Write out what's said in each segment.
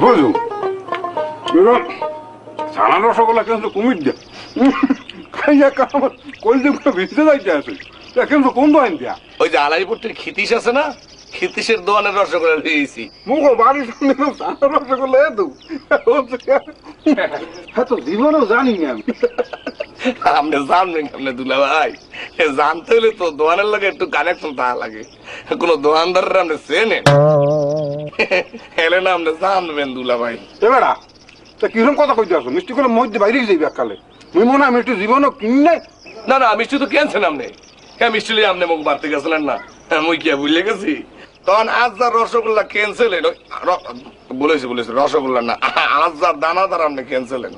বুঝু ছানা রসগোল্লা কিন্তু কুমির দিয়া খাইয়া আমার কলজে ভিজতে যাইতে আছে কিন্তু কোন দোকান দিয়া ওই যে আলাইপুরটির খিতিশ আছে না, খিতিশের দোকানের রসগোল্লা দিয়েছি। মুখ বাড়ির সামনে ছানা রসগোল্লা এত হ্যাঁ তো জীবনেও জানি না আমি। আপনি জানবেন কেমনে দুলা ভাই? জানতে হলে তো দোকানের লাগে একটু কানেকশন থাকা লাগে। কোন দোকানদারের আপনি চেনেন হেলে না আপনি জানবেন দুলা ভাই। এবারা তা কিরকম কথা কইতে আসো? মিষ্টি করে মধ্যে বাইরে যাইবি এককালে মুই মনে হয় মিষ্টি জীবনও কিনে। না না মিষ্টি তো কেনছেন আপনি? হ্যাঁ মিষ্টি লিয়ে আপনি মুখ বাড়তে গেছিলেন না, মুই কি ভুলে গেছি? তখন আজ যা রসগোল্লা ক্যান্সেলেন, বলেছি রসগোল্লা না, আজ যা দানাদার আপনি ক্যান্সেলেন।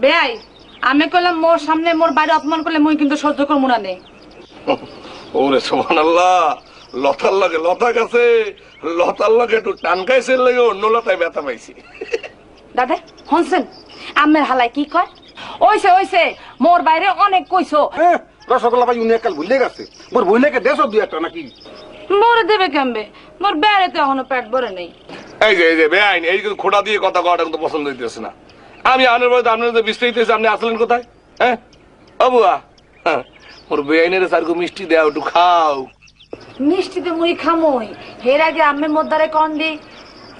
বেআই আমি কইলাম মোর সামনে মোর বাইরে অপমান করলে মুই কিন্তু সহ্য করবো না নে। ওরে সুবহানাল্লাহ, লতার লাগে লতা গাছে, লতার লাগে একটু টানকাইছে লাগে অন্য লতায় ব্যথা পাইছি। দাদা হনছেন আমের হালাই কি কয়? ওইছে ওইছে মোর বাইরে অনেক কইছো। রসগোল্লা ভাই উনি একাল ভুলে গেছে মোর বইনাকে দেশ দুই একটা নাকি মোরে দেবে কেমবে? মোর বেড়ে তো এখনো পেট ভরে নেই। এই যে বেআইন এই কিন্তু খোঁড়া দিয়ে কথা কওয়াটা কিন্তু পছন্দ হইতেছে না। আমি আনের বাড়িতে আপনার বিস্তারিত আপনি আসলেন কোথায়? হ্যাঁ অবুয়া, হ্যাঁ মোর বেআইনের সারকো মিষ্টি দেও একটু খাও। মিষ্টি তো মুই খামই, হের আগে আমের মদ্দারে কন দি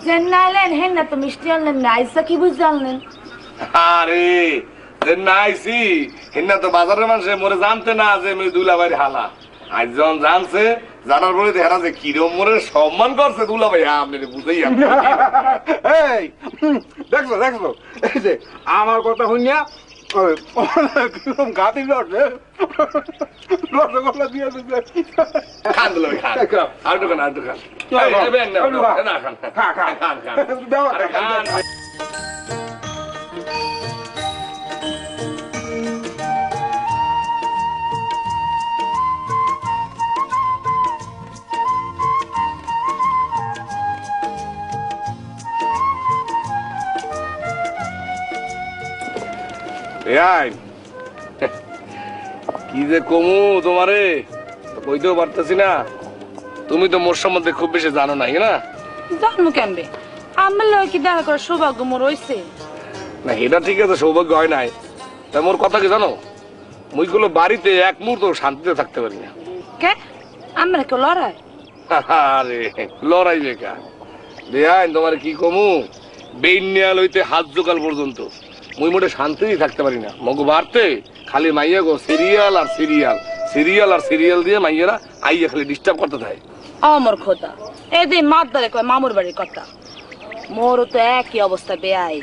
যে নাইলেন হেন না তো মিষ্টি আনলেন না, আইসা কি বুঝে আনলেন? আরে যে নাইছি হিন্না তো বাজারের মানুষে মোরে জানতে না যে আমি দুলাভাইয়ের হালা। আজ যখন জানছে, জানার পরে হেরা যে কিরম মোরে সম্মান করছে দুলাভাই আপনি বুঝেই এই দেখছো দেখছো এই যে আমার কথা শুনিয়া কিরকম গাতি লড়ছে রসগোল্লা দিয়ে দিচ্ছে। খান দুলাভাই খান, আর একটু খান আর একটু খান। না খান খান খান। কি যে কমু তোমারে কইতেও পারতেছি না। তুমি তো মোর সম্বন্ধে খুব বেশি জানো নাই না? জানবো কেমবে? আমার লয় কি দেখা করার সৌভাগ্য মোর হইছে? না এটা ঠিক আছে, সৌভাগ্য হয় নাই। তা মোর কথা কি জানো, মুইগুলো বাড়িতে এক মুহূর্ত শান্তিতে থাকতে পারি না। কে আমরা কেউ লড়াই? আরে লড়াই বেকার বেআইন, তোমার কি কমু বেইনিয়াল হইতে হাত জোকাল পর্যন্ত মুই মোটে শান্তিই থাকতে পারি না। মগু বাড়তে খালি মাইয়া গো সিরিয়াল আর সিরিয়াল, সিরিয়াল আর সিরিয়াল দিয়ে মাইয়ারা আইয়া খালি ডিস্টার্ব করতে থাকে। আমার খোদা এদিন মার ধরে কয় মামুর বাড়ির কথা। মোরও তো একই অবস্থা বেআই।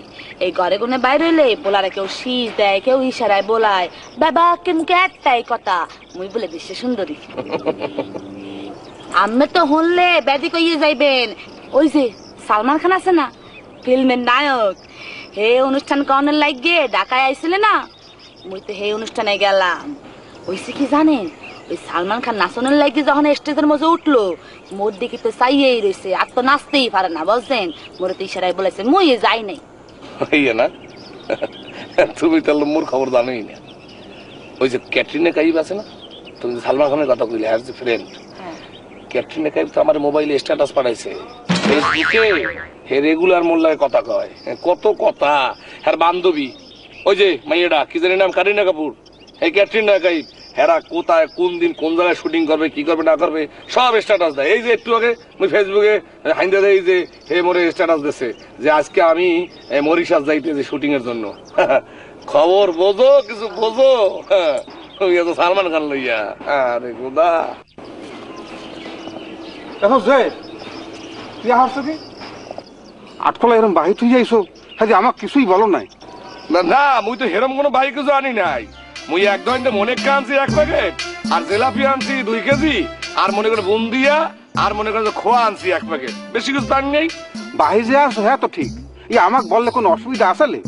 এই ঘরে গুনে বাইরে হইলে বলারে কেউ শীষ দেয়, কেউ ইশারায় বলায়, বাবা কে মুখে একটাই কথা, মুই বলে বিশ্বে সুন্দরী। আমি তো হনলে ব্যাধি কইয়ে যাইবেন। ওই যে সালমান খান আছে না ফিল্মের নায়ক, হে অনুষ্ঠান কনের লাগে ঢাকায় আইছিলে না, মুই তো হে অনুষ্ঠানে গেলাম। হইছে কি জানেন, ওই সালমান খান নাচনের লাগে যখন স্টেজের মধ্যে উঠলো, মোর দিকে তো চাইয়েই রয়েছে, আর তো নাচতেই পারে না বুঝছেন। মোরে তো ইশারায় বলেছে, মুই যাই নাই। না তুমি তাহলে মোর খবর জানোই না। ওই যে ক্যাটরিনা কাইফ আছে না, তুমি সালমান খানের কথা কইলে, has a friend, Katrina Kaif তো আমার মোবাইলে স্ট্যাটাস পাঠাইছে ফেসবুকে, হে রেগুলার মোর লাগে কথা কয়, কত কথা। হ্যাঁ বান্ধবী ওই যে মাইয়াডা কি জানি নাম, কারিনা কাপুর, এই ক্যাটরিনা কাইফ, হেরা কোথায় কোন দিন কোন জায়গায় শুটিং করবে, কি করবে না করবে সব স্ট্যাটাস দেয়। এই যে একটু আগে মুই ফেসবুকে হাইন্দা দেয় যে হে মোরে স্ট্যাটাস দিচ্ছে যে আজকে আমি মরিশাস যাইতেছি শুটিং এর জন্য। খবর বোঝো, কিছু বোঝো। তো সালমান খান লইয়া, আরে গোদা এখন যে তুই আসছো কি আটকলা এরম বাহি তুই যাইছো, হ্যাঁ আমার কিছুই বলো নাই। না না মুই তো হেরম কোনো বাইক কিছু আনি নাই। মুই এক ধরনের মনেকা আনছি 1 প্যাকেট, আর জিলাপি আনছি 2 কেজি, আর মনে করে বুন্দিয়া, আর মনে করে খোয়া আনছি 1 প্যাকেট, বেশি কিছু আনি নেই। বাহি যে আসো হ্যাঁ তো ঠিক, আমাকে বললে কোনো অসুবিধা আসলে?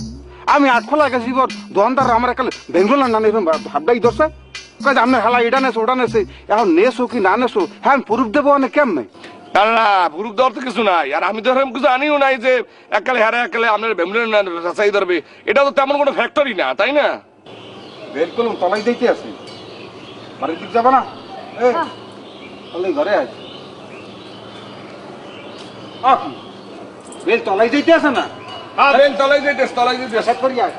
আমি আটকলা গেছি দোকানদার আমার একালে বেঙ্গল না এরকম ভাবটাই দোষে কাজ আপনার হালা এটা নেছো ওটা নেছে, এখন নেছো কি না নেছো হ্যাঁ আমি প্রুফ দেবো অনেক কেমন। না পুরুষ দেওয়ার তো কিছু নাই, আর আমি তো এরকম কিছু আনিও নাই যে এককালে হারে এককালে আপনার বেমলেন চাই ধরবে, এটা তো তেমন কোনো ফ্যাক্টরি না, তাই না? বের করলাম তলাই দিতে আসি, বাড়ির দিক যাবে না ঘরে আস। কি বেল তলাই যাইতে আছে না হ্যাঁ বেন তলাই যাইতেছ সেট করি আয়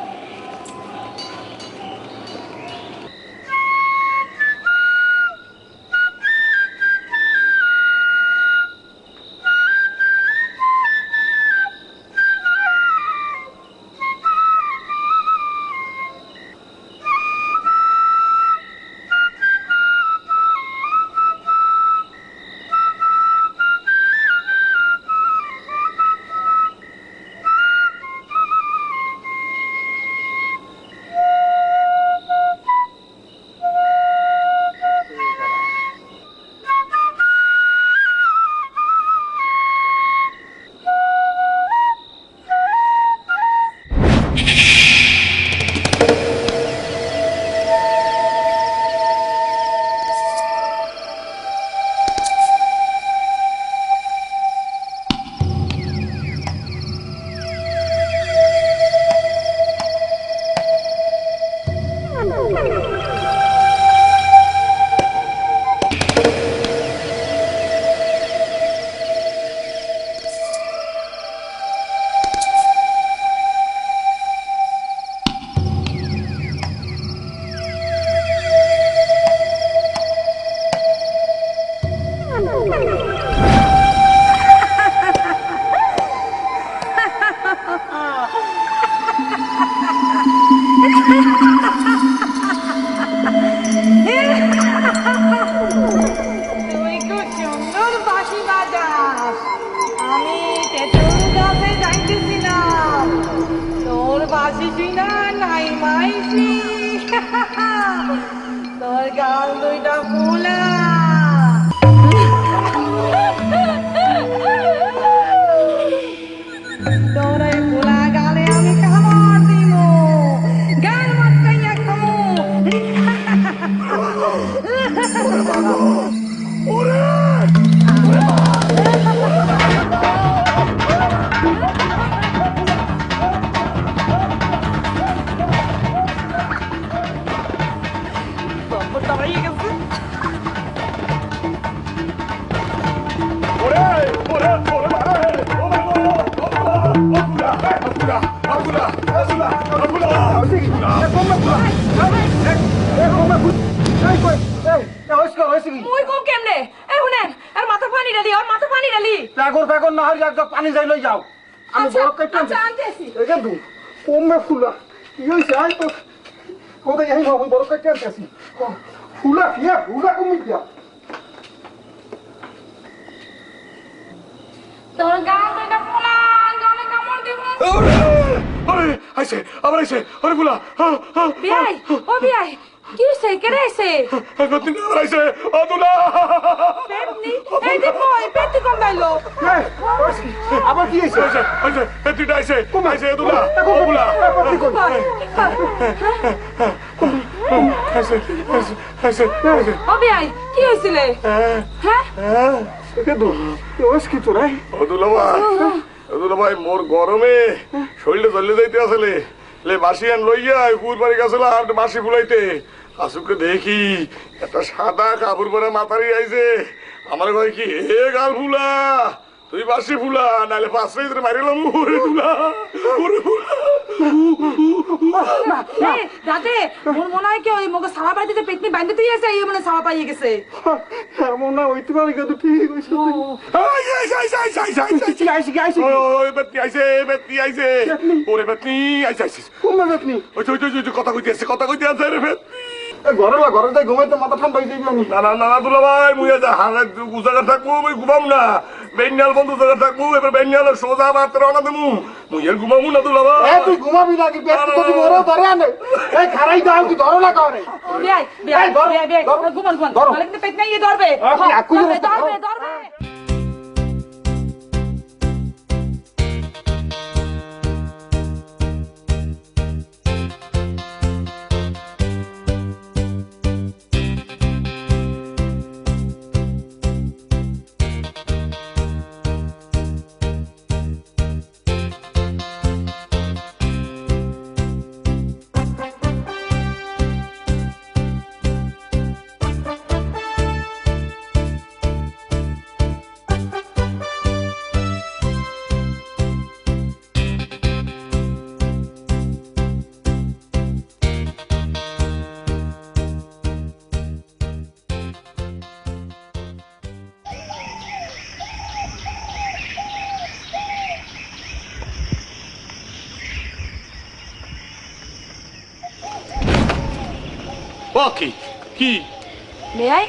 তুই খুব সুন্দর বাঁশি বাজাস আমি তেঁতুল গাছে যাইতেছিলাম তোর বাঁশি শুনা নাই মাইছি তোর গাল দুইটা ফুলা তোর এই ফুলা গালে আমি কামড় দিব গাল মাটকাইয়া খামু মুই কম কেমনে এ শুনেন আর মাথা পানি ঢালি আর মাথা পানি ঢালি পাগর না হলে একদম পানি যাই লই যাও আমি বড় কাটতে আচ্ছা আনতেছি এখান দু কমে ফুলা কি হইছে আই তো কোথায় যাই আমি বড় কাটতে আনতেছি ফুলা কমে দিয়া তোর গাল দুইটা ফুলা গালে কামড় দিব আইছে আবার আইছে আরে ফুলা বিয়াই ও বিয়াই কি হইছে কেড়ে আইছে গতিন আবার আইছে ও দুলা পেটনি এই যে কই পেট কম গাইলো আবার কি হইছে আইছে এতিটা আইছে আইছে দুলা ও ফুলা আইছে আইছে আইছে ও বিয়াই কি হইছিলে হ্যাঁ এটা দু ওস কি তোরা ও দুলা ভাই মোর গরমে শরীরে জ্বলে যাইতে আসলে লে বাসিয়ান লইয়া কুরবানি গেছিলাম বাসি ফুলাইতে আসুকে দেখি একটা সাদা কাপড় পরে মাথারি আইছে আমার কয় কি হে গাল ফুলা তুই বাসি ফুলা নাহলে পাঁচটা ইতরে মারিলাম ওরে ফুলা ওরে ফুলা রাতে মোর মনে হয় কি ওই মগে সারা বাড়িতে পেটনি বাইন্ধে তুই আছে এই মনে সারা পাইয়ে গেছে এমন না হইতে পারে কিন্তু ঠিক হইছে বেতনি আইছে ওরে বেতনি আইছে কমে বেতনি ওই কথা কইতে আছে রে বেতনি ঘরে যাই ঘুমাইতে মাথা ঠান্ডা হয়ে যাবি আমি না দুলা ভাই মুই যা হালে গুজাগা থাকবো মুই ঘুমাম না বেন্যাল বন্ধু জায়গা থাকবো এবার বেন্যালের সোজা মাত্র রওনা দেবো মুই আর ঘুমাবো না দুলা ভাই তুই ঘুমাবি নাকি পেট তো তুই ওরে ধরে আনে এই খারাই দাও তুই ধরো না করে বিয়াই বিয়াই ধরো, বিয়াই বিয়াই ধরো। ঘুমান ধরো। মালিক পেট নাই ধরবে আকুই ধরবে ধরো। ধরবে ধরবে ও কি কি বেয়াই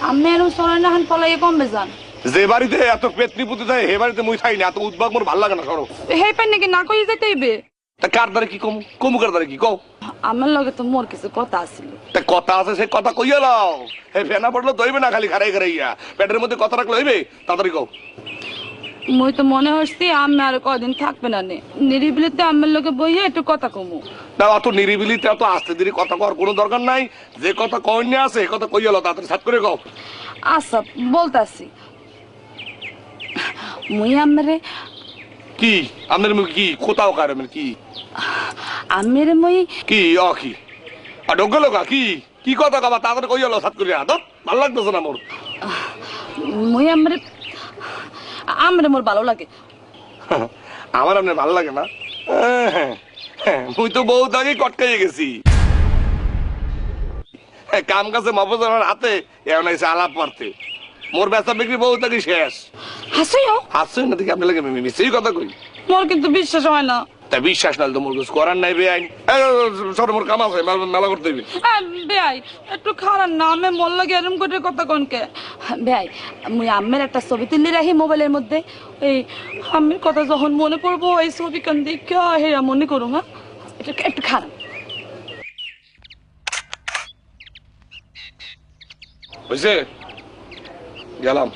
আমি এরকম চলে না হান পলাইয়ে কমবে যান যে বাড়িতে এত পেতনি পুঁতে যায় হে বাড়িতে মুই খাই না, এত উদ্বাগ মোর ভালো লাগে না। সরো। হেই পাই নাকি না কই যাইতে হইবে? তা কার দ্বারে কি কমু, কমু কার দ্বারে কি কও? আমার লগে তো মোর কিছু কথা আছিল। তা কথা আছে, সে কথা কইয়া লাও। হে ফেনা পড়লো তো হইবে না, খালি খারাই খারাইয়া পেটের মধ্যে কথা রাখলে হইবে? তাড়াতাড়ি কও। মুই তো মনে হচ্ছে আমি আর কয়দিন থাকবে না নে, নিরিবিলিতে আমার লগে বইয়ে একটু কথা কমু। না অত নিরিবিলিতে এত আস্তে ধীরে কথা কওয়ার কোনো দরকার নাই। যে কথা কইনি আছে কথা কইয়া লাও, তাড়াতাড়ি সাত করে কও। আচ্ছা বলতাছি, মুই আমারে কি আপনার মুখ কি কোথাও কার কি আমের মুই কি অ কি আর ডোগল কি কি কথা কবা, তাড়াতাড়ি কইয়া লাও সাত করে। আদত ভালো লাগতেছে না মোর। মুই আমারে আমরে মোর ভালো লাগে। আমার আপনার ভালো লাগে না? মুই তো বহুত আগে কটকাইয়ে গেছি। কাম কাছে মফজলের হাতে এমন এসে আলাপ মারতে। মোর বেচা বিক্রি বহুত আগে শেষ। হাসিও হাসছেন না দেখি আপনার লাগে মিশিয়ে কথা কই। মোর কিন্তু বিশ্বাস হয় না। তা বিশ্বাস না তো মোর কিছু করার নাই বেআইন। সর মোর কাম আছে, মেলা করতে হইবে। বেয়াই একটু খারাপ না, আমি মোর লাগে এরম করে কথা কনকে। বেয়াই মুই আমের একটা ছবি তুলি রাখি মোবাইলের মধ্যে, এই আমের কথা যখন মনে পড়বো এই ছবি কান দেখা হেরা মনে করো। হ্যাঁ একটু খারাপ বুঝছে গেলাম।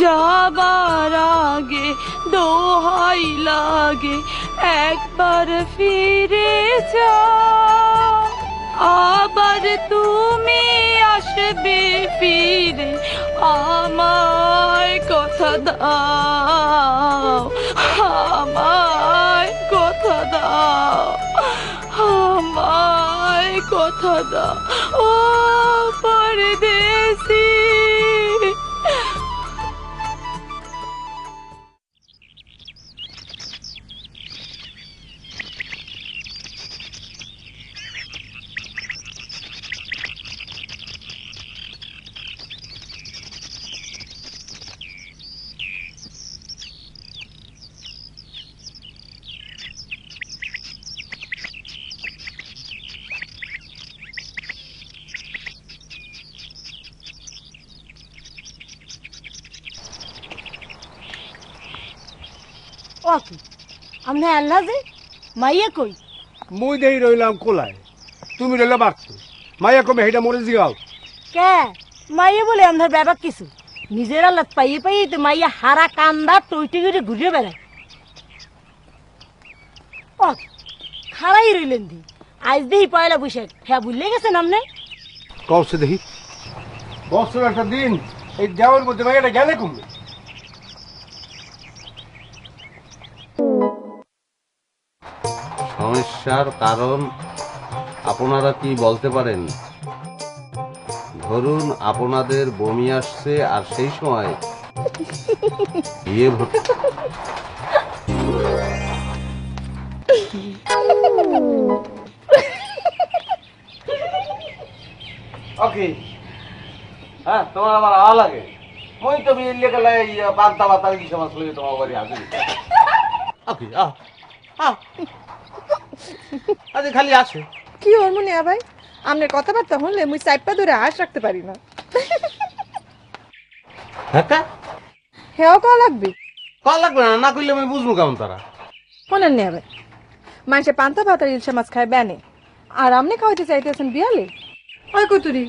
যাবার আগে দোহাই লাগে একবার ফিরে যাও, আবার তুমি আসবে ফিরে আমায় কথা দাও, আমায় কথা দাও, আমায় কথা দাও ও পরদেশী। ওকে আমনে আল্লাহ যে মাইয়া কই? মুই দেই রইলাম কোলায়, তুমি রইলা বাড়ছো। মাইয়া কমে হেটা মরে জিগাও। কে মাইয়া বলে আমধার ব্যাপার কিছু নিজের আল্লাহ পাইয়ে পাইয়ে তো মাইয়া হারা কান্দা টইটে করে ঘুরে বেড়ায়। ও খাড়াই রইলেন দি আজ দেহি পয়লা বৈশাখ, হ্যাঁ ভুলে গেছেন আমনে? কওছে দেখি বছর একটা দিন এই দেওয়ার মধ্যে মাইয়াটা গেলে কমবে। সমস্যার কারণ আপনারা কি বলতে পারেন? ধরুন আপনাদের বমি আসছে আর সেই সময় বিয়ে ওকে হ্যাঁ তোমার আমার আওয়া লাগে। মই তো বিয়ে লেগে পান্তা বাতা কি সমাজ লই তোমার বাড়ি আসি। ওকে আজ খালি আসে কি হরমোনিয়া ভাই, আপনার কথাবার্তা হলে মুই চাইপা ধরে হাস রাখতে পারি না। হ্যাঁ হেও কয়া লাগবে? কল লাগবে না, না করলে আমি বুঝবো কেমন তারা। শোনেন নিয়া ভাই, মানুষে পান্তা ভাত আর ইলশা মাছ খায় ব্যানে, আর আপনি খাওয়াইতে চাইতেছেন বিয়ালে? ওই কতুরি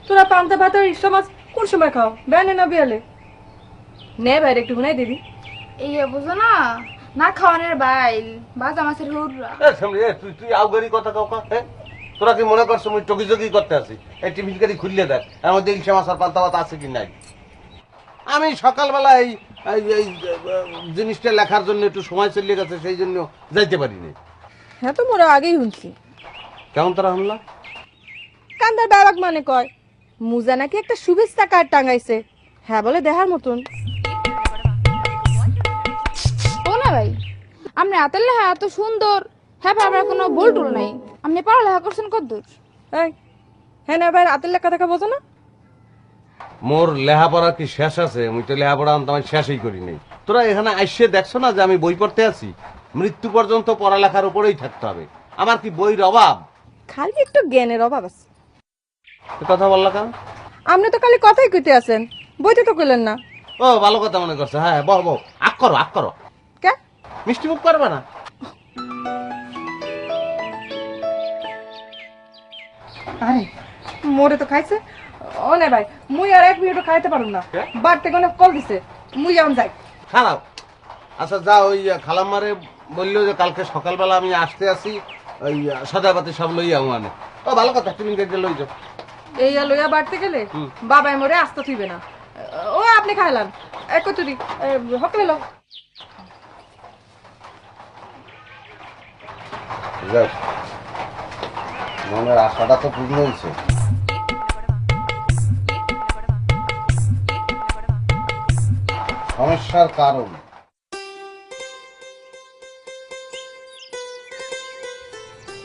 তোরা পান্তা ভাত আর ইলশা মাছ কোন সময় খাও, ব্যানে না বিয়ালে? নে ভাই একটু হুনাই দিবি। এই বুঝো না, না খাওয়ানোর বাইল বাজা মাছের হুররা। তুই আউগারি কথা কাউ হ্যাঁ, তোরা কি মনে করছো মুই টকি জগি করতে আছি? এই টিফিন কারি খুললে দেখ এর মধ্যে ইলশা মাছ আর পান্তা ভাত আছে কি নাই। আমি সকালবেলা এই এই জিনিসটা লেখার জন্য একটু সময় চলে গেছে, সেই জন্য যাইতে পারিনি। হ্যাঁ তো মোরা আগেই শুনছি। কেমন তারা হামলা? কান্দার বাবাক মানে কয় মুজা নাকি একটা শুভেচ্ছা কার্ড টাঙাইছে, হ্যাঁ বলে দেখার মতন। ও না ভাই, আপনি হাতের লেখা এত সুন্দর, হ্যাঁ আপনার কোনো ভুল টুল নাই। আপনি পড়ালেখা করছেন কতদূর? এই হ্যাঁ না ভাই রাতের লেখা দেখা বোঝো না? মোর লেখাপড়া কি শেষ আছে? মুই তো লেখাপড়া আমি শেষই করি নাই। তোরা এখানে আইসে দেখছো না যে আমি বই পড়তে আছি? মৃত্যু পর্যন্ত পড়ালেখার উপরেই থাকতে হবে। আমার কি বইয়ের অভাব? খালি একটু জ্ঞানের অভাব আছে। এ কথা বললা কেন? আপনি তো খালি কথাই কইতে আছেন, বইতে তো কইলেন না। ও ভালো কথা মনে করছো। হ্যাঁ বহ বহ, আগ করো আগ করো। কে? মিষ্টি মুখ করবে না? আরে মোরে তো খাইছে। ও না ভাই, মুই আর 1 মিনিটও খাইতে পারুম না। বাড়তে কোনে কল দিছে, মুই এখন যাই। খারাপ। আচ্ছা যা, ওই খালাম্মারে বললো যে কালকে সকালবেলা আমি আসতে আসি, ওই সদাপাতি সব লইয়া মানে। ও ভালো কথা, তুমি গেলে লই যাও। এই লইয়া বাড়তে গেলে বাবাই মোরে আস্তে থইবে না। ও আপনি খাইলাম এক কতুরি হকলে লো। যাক, মনের আশাটা তো পূর্ণ হয়েছে। সমস্যার কারণ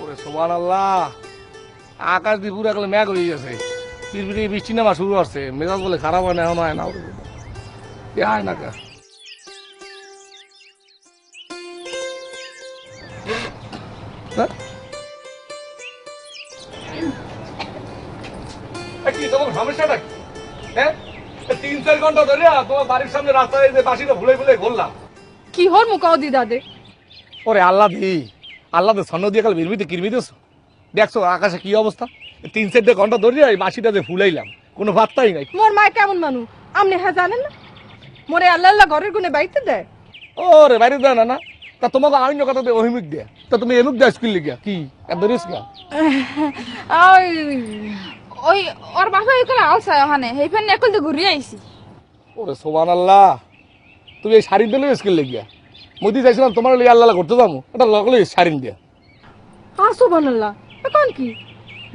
ওরে সুবহানাল্লাহ, আকাশ দিয়ে পুরো একলে মেঘ হয়ে গেছে, পিরপিরে বৃষ্টি নামা শুরু হচ্ছে। মেজাজ বলে খারাপ হয় না, এখন হয় না। আয় না কা কি তোমার সমস্যাটা কি? হ্যাঁ, 3-4 ঘন্টা ধরে তোমার বাড়ির সামনে রাস্তায় যে বাসিটা ভুলে ভুলে ঘুরলাম। কি হর মুকাও দি দাদে? ওরে আল্লাহ দে সন্ন দিয়ে কাল বিরমিতে কিরমি দিস। দেখছো আকাশে কি অবস্থা? 3-4 ঘন্টা ধরে এই বাসিটা যে ফুলাইলাম, কোনো ভাত্তাই নাই। মোর মা কেমন মানু আপনি হ্যাঁ জানেন না? মোরে আল্লাহ আল্লাহ ঘরের গুনে বাইতে দেয়। ওরে বাইরে দেয় না? তা তোমাকে আইন কথা দিয়ে অহিমুখ দেয়, তা তুমি এমুক দেয় স্কুল লিখিয়া কি এত রিস্ক? ওই ওর বাবা এগুলো আলসা ওখানে এই ফেন একল দিয়ে ঘুরিয়ে আইছি। ওরে সুবহানাল্লাহ, তুমি এই শাড়ি দিলে স্কুল লিখিয়া মোদি চাইছিলাম তোমার লিয়ে আল্লাহ করতে যাবো, এটা লগলে শাড়ি দিয়া। সুবহানাল্লাহ, এখন কি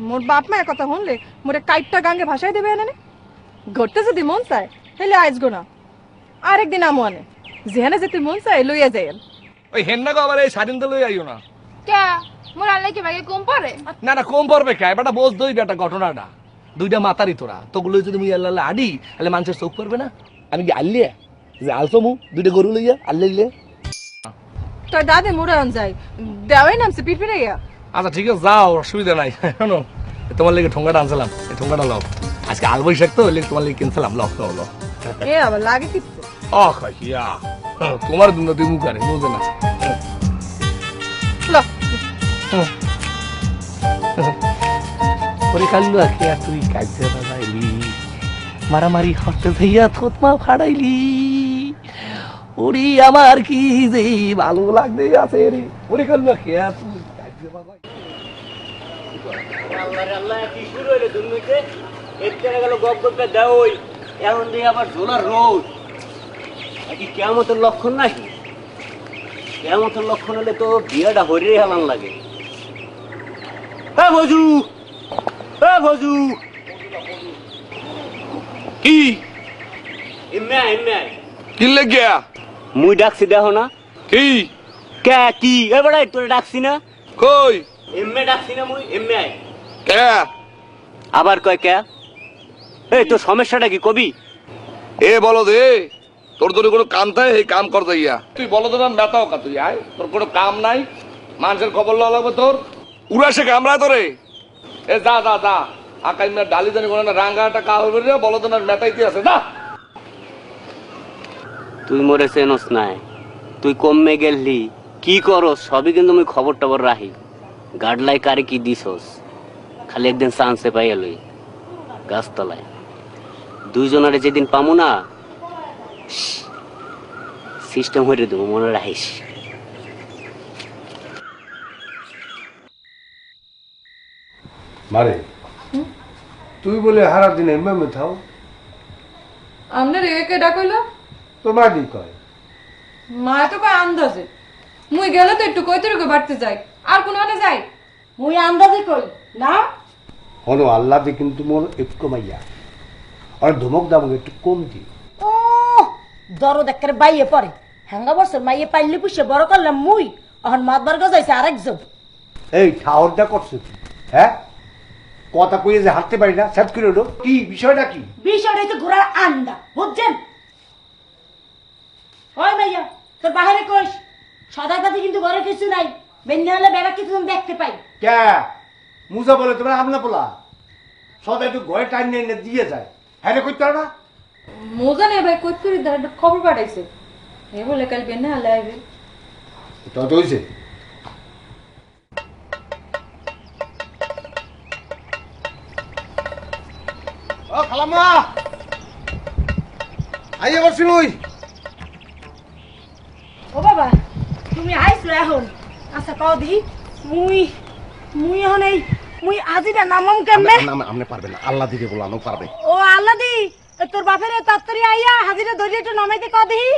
মোর বাপ মায়ের কথা শুনলে মোরে কাইটটা গাঙ্গে ভাষায় দেবে এনে ঘরতে যদি মন চায় তাহলে আইসগো না, আরেকদিন আমো আনে যেখানে যেতে মন চায় লইয়া যায়। ওই হেন্না গো আবার এই শাড়ি দিলে আইও না। কে মোর আল্লাহ কি ভাগে কম পারে? না কম পড়বে কে, বেটা বোঝ দই বেটা ঘটনাটা। দুইটা মাতারি তোরা তোগুলো যদি মুই আল্লাহ আডি তাহলে মানুষের চোখ পড়বে না? আমি কি আল্লিয়া যে আলছো মু দুইটা গরু লইয়া আল্লাইলে? তোর দাদে মোরে আন যায় দেওয়াই নামছে পিট পিটাইয়া। আচ্ছা ঠিক আছে যাও, অসুবিধা নাই। শোনো, তোমার লেগে ঠোঙ্গাটা আনছিলাম, এই ঠোঙ্গাটা লও। আজকে আল বৈশাখ তো লেগে তোমার লেগে কিনছিলাম, লও লও লও। এ আবার লাগে কিছু খাইয়া তোমার দুন তুই মুখারে বুঝে না। ওরে কাল্লু আখিয়া তুই কাজে বাজাইলি, মারামারি হতে যাইয়া থতমা ফাড়াইলি। ওরে আমার কি যে ভালো লাগতে আছে রে। ওরে কাল্লু আখিয়া তুই কাজে বাজাইলি। আল্লাহ কি শুরু হইলো দুর্নীতি? এতে গেল গপ গপটা দেওই, এখন দিয়ে আবার ঝোলার রোদ। কি কেমতের লক্ষণ নাকি? কেমতের লক্ষণ হলে তো বিয়েটা হরিয়ে হেলান লাগে। হ্যাঁ ভজু, হ্যাঁ ভজু, কি এমনি কি লেগিয়া? মুই ডাকছি দেখো না? কি কে কি এবারে তোরে ডাকছি না? কই এমনি ডাকছি না মুই? এমনি কে আবার কয় কে? এই তোর সমস্যাটা কি কবি? এ বলো দে, তোর তোর কোনো কাম থাকে এই কাম কর যাইয়া। তুই বলো তো না মেতাও কা, তুই আয়, তোর কোনো কাম নাই, মানুষের খবর লওয়া লাগবে তোর। উড়া সে কামড়ায় তোরে। এ যা যা যা, আকাই মেয়ে ডালি জানি কোনো না রাঙ্গাটা কা হবে রে, বলো তো না মেতাইতে আছে যা। তুই মরে চেনস নাই, তুই কমে গেলি কি করস সবই কিন্তু আমি খবর টবর রাখি। গাডলাই কারে কি দিছস খালি একদিন চান্সে পাইয়া লই গাছতলায়। দুইজনারে যেদিন পামু না সিস্টেম হয়ে দেবো, মনে রাখিস। মারে তুই বলে হারা দিন এমএমে থাও? আপনার একে ডাকইল তো মা দি কয় মা তো কয় আন্দাজে। মুই গেলে তো একটু কইতে রুকে বাড়তে যাই, আর কোনো আনে যাই মুই আন্দাজে কই না। হনো আল্লাহ দি কিন্তু মোর একটু কমাইয়া আর ধমক দামক একটু কম দি। ও দরদ একের বাইয়ে পড়ে হাঙ্গা বছর মাইয়ে পাইলে পুষে বড় করলাম মুই, এখন মাতবার গজাইছে আরেকজন। এই ঠাওরটা করছে তুই? হ্যাঁ কথা কইয়ে যে হাঁটতে পারি না, স্যাট করে ওঠো। কি বিষয়টা কি? বিষয়টা তো ঘোড়ার আন্ডা বুঝছেন? ওই মাইয়া তোর বাহিরে কইস সদাই পাতি কিন্তু ঘরে কিছু নাই, বেন্যা হলে বেড়া কিছু আমি দেখতে পাই। কে মুসা বলে তোমার আমনা পোলা সদাই একটু ঘরে টাইম নিয়ে দিয়ে যায়, হ্যাঁ রে করতে না? মজা নেই ভাই, কই করে একটা খবর পাঠাইছে, এ বলে কাল বেনে হালে আইবে। তো তো হইছে। ও খালাম্মা আইয়ে বলছি মুই। ও বাবা, তুমি আইছো এখন? আচ্ছা কও দি, মুই এখন এই মুই আজিটা নামম কেমনে? আপনি পারবেন না, আল্লাহ দিকে বলানো পারবে। ও আল্লাহ দি, তোর বাপের তাড়াতাড়ি আইয়া হাজিরা ধরে একটু নামাইতে কও দিহি।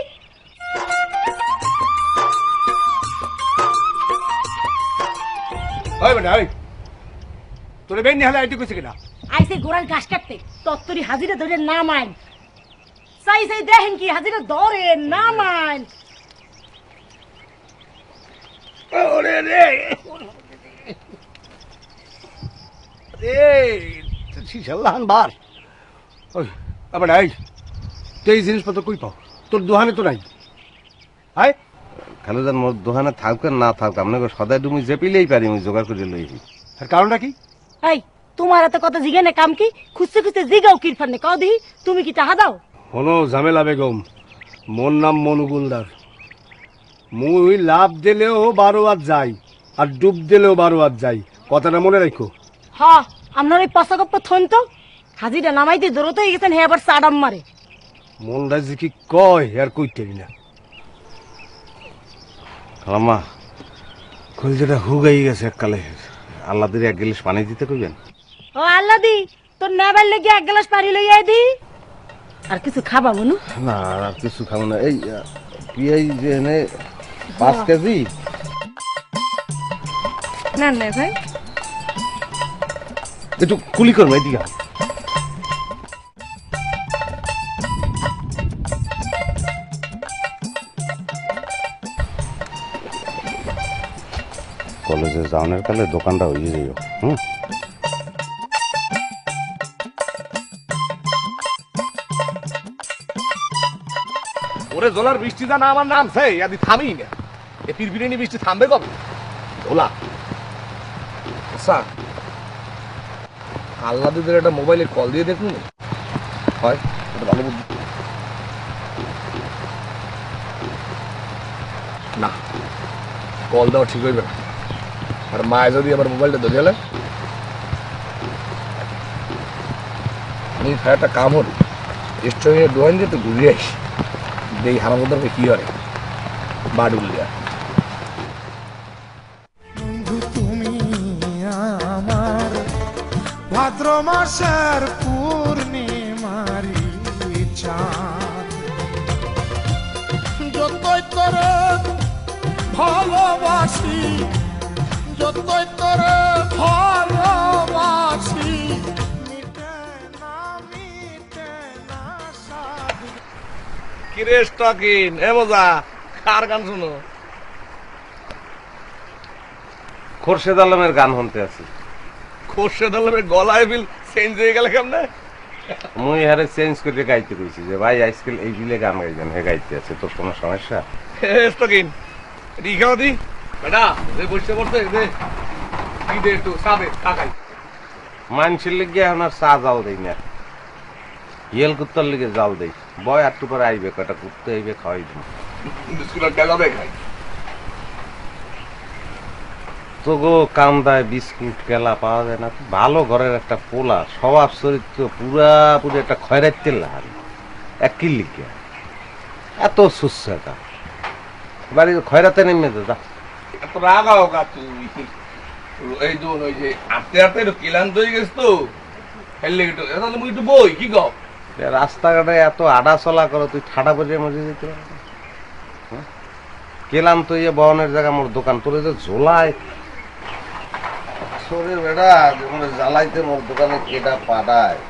ওই বেটা ওই, তোর বেন্যা হালে আইতে কইছে কিনা? আইসে ঘোড়ার ঘাস কাটতে, তত্তরি হাজিরা ধরে নামাইন। চাই চাই দেখেন কি হাজিরা ধরে নামাইন। ওরে রে শিশাল্লাহান বার। ওই আবার এই তুই এই জিনিসপত্র কই পাও? তোর দোকানে তো নাই। হাই খালুজান মোর দোকানে থাক আর না থাক, আপনাকে সদাই ডুমি যে পিলেই পারি আমি জোগাড় করে লই। আর কারণটা কি? এই তোমার এত কথা জিগানে কাম কি? খুঁজতে খুঁজতে জিগাও কিরফানে কও দিহি। তুমি কি টাহা দাও? হলো ঝামেলা বেগম, মোর নাম মনুগুলদার। মুই লাভ দিলেও 12 হাত যাই আর ডুব দিলেও 12 হাত যাই, কথাটা মনে রাখো। হ, আপনার ওই পশাগপ্প থন তো হাজিরা নামাইতে দৌড়তে হয়ে গেছেন, হে আবার সাডাম মারে। মনটা যে কি কয় আর কইতে না। খালাম্মা কলজাটা হুগাই গেছে এককালে, আল্লাহ দিরে 1 গ্লাস পানি দিতে কইবেন? ও আল্লাহ দি, তোর নেবার লেগে 1 গ্লাস পানি লইয়া দি। আর কিছু খাবা মনু? না আর কিছু খাবো না। এই পিয়াই যে এনে 5 কেজি না না ভাই, একটু কুলি করবো এদিকে। কলেজে যাওয়ার কালে দোকানটা হয়ে যাইও। ওরে জোলার বৃষ্টি জানা আমার নামছে, আদি থামি না। এ পিরপিরিনি বৃষ্টি থামবে কবে? ওলা স্যার আল্লাহ দিদের একটা মোবাইলে কল দিয়ে দেখুন, হয় এটা ভালো বুদ্ধি না। কল দেওয়া ঠিক হইবে না। আর মায়ে যদি আবার মোবাইলটা ধরে গেলে আমি একটা কাম হল স্টোরিয়ে দোয়ান দিয়ে তো ঘুরিয়ে আসি, দেই হারামোদারকে কি হয় বাডুল দেয়া। ভাদ্র মাসের পূর্ণিমারি চাঁদ, যতই তোরে ভালোবাসি, যতই তোরে ভালোবাসি, মিটে না সাধ। কিরে স্টকিন এ মজা কার গান শুনো? খোরশেদ আলমের গান শুনতে আছি। খোরশেদ আলমের গলায় বিল চেঞ্জ হয়ে গেল কেমনে? মুই হারে চেঞ্জ করে গাইতে কইছি যে ভাই আজকাল এই বিলে গান গাইবেন, হে গাইতে আছে, তোর কোনো সমস্যা? স্টকিন রিখাও দি বেটা, যে বসে পড়তে দে কি দে একটু সাবে কাকাই। মানুষের লেগে এখন আর চা জাল দেই না, ইয়েল কুত্তার লেগে জাল দেই। বয় একটু পরে আইবে, কয়টা কুত্তে আইবে, খাওয়াই দিন। বিস্কুট গেলাবে খাই। তো গো কান্দায় বিস্কুট কেলা পাওয়া যায় না। ভালো ঘরের একটা পোলা, স্বভাব চরিত্র পুরাপুরি একটা খয়রাইতে লাল, এক কিল্লিকে এত সুস্থতা বাড়ি খয়রাতে নেমে যা। এত রাগাও গা তুই, এই দোন ওই যে আটতে আটতে একটু ক্লান্ত হয়ে গেছ তো হেললে একটু তাহলে মুই একটু বই কি গো। রাস্তাঘাটে এত আডা চলা করো, তুই ঠাডা বসে মজে যেতে কেলাম তো ইয়ে বহনের জায়গা মোর দোকান, তোর যে ঝোলায় শরীর বেড়া জ্বালাইতে মোর দোকানে কেডা পাড়ায়।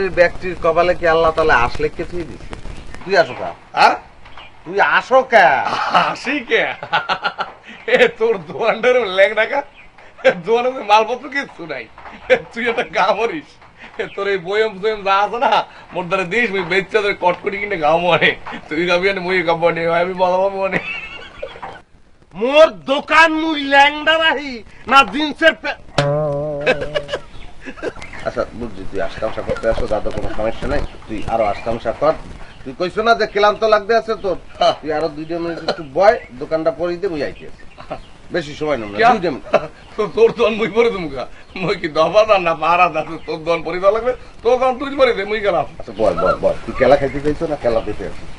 শ্রেণীর ব্যক্তির কপালে কি আল্লাহ তাআলা আসলে কে তুই দিছে? তুই আসো কা? আর তুই আসো কা? হাসি কে? এ তোর দোয়ানটার লেগ রাখা, দোয়ানে মালপত্র কিছু নাই, তুই একটা গা মরিস। তোর এই বয়ম বয়ম যা আছে না, মোর দ্বারা দিস মুই বেচা তোর কটকটি কিনে গাও মনে, তুই গাবি আনে মুই গাবো নে, আমি বলাবো মনে। মোর দোকান মুই ল্যাংডা রাহি না জিন্সের আচ্ছা বুঝছি, তুই আশকামশা করতে আসো, দাদা কোনো সমস্যা নাই, তুই আরো আশকামশা কর। তুই কইছো না যে ক্লান্ত লাগতে আছে তোর, তুই আরো 2 মিনিট একটু বয়, দোকানটা পরিয়ে দে, মুই আইতে আছি। বেশি সময় নেব না, 2 মিনিট। তোর দোয়ান মুই পরে তুমকা, মুই কি দফাদার না পাহারাদার? তোর দোয়ান পরে দেওয়া লাগবে, তোর দোয়ান তুই পরে দে, মুই গেলাম। আচ্ছা বয় বয় বয়, তুই কেলা খাইতে চাইছো না কেলা দিতে আছিস?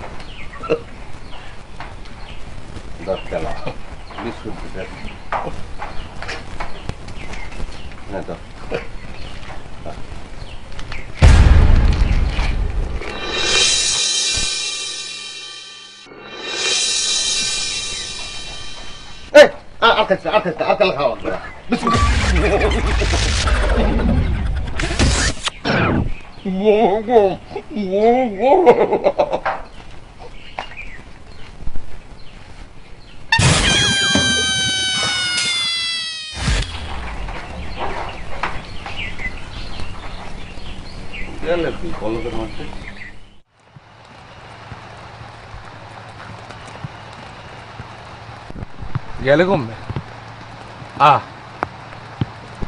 দশ কেলা বিস্কুট দিতে আছিস না তো? তুই কলকের মধ্যে গেলে কমবে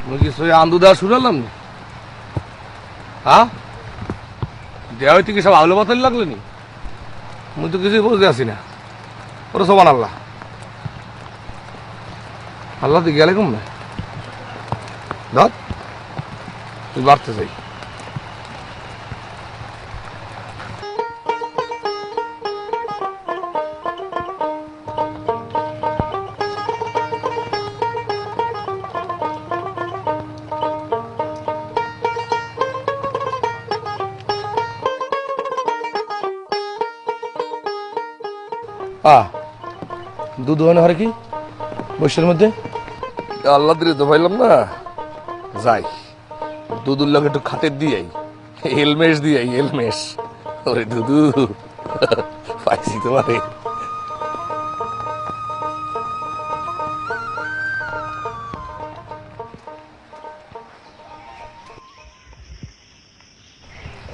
মুই কিছু আন্দু দেওয়া শুনালাম নি? দেওয়া হইতে কি সব আউলে মাথায় লাগলো নি? মুই তো কিছুই বুঝতে আসি না। ওরা সমান আল্লাহ, আল্লাহ তুই গেলে কমবে ধর, তুই বাড়তে চাই। দুধ হয় না হরে কি বৈশের মধ্যে? আল্লাহ দিলে তো পাইলাম না, যাই দুধুর লোক একটু খাতের দিয়াই, এলমেশ দিয়াই, এলমেশ। ওরে দুধু পাইছি তোমারে।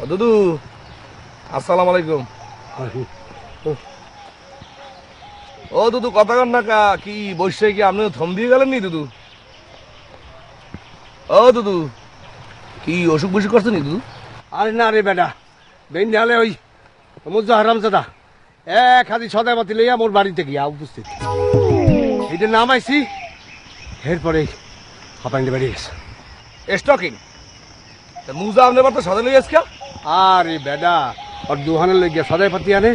ও দুধু, আসসালামু আলাইকুম। ও দুদু, কথা কন না কা, কি বসে কি আপনি থম দিয়ে গেলেন নি দুদু? ও দুদু, কি অসুখ বসুখ করছে নি দুদু? আরে না রে বেটা, বেন হলে ওই মুজা হারামজাদা এক হাতি সদাই পাতি লইয়া মোর বাড়িতে গিয়া উপস্থিত। এইটা নামাইছি, এরপরে হাঁপাইতে বেরিয়ে গেছে। স্টকিং মুজা আপনি তো সদাই লই আজকে? আরে বেটা, ওর দোহানে লই গিয়া সদাই পাতি আনে,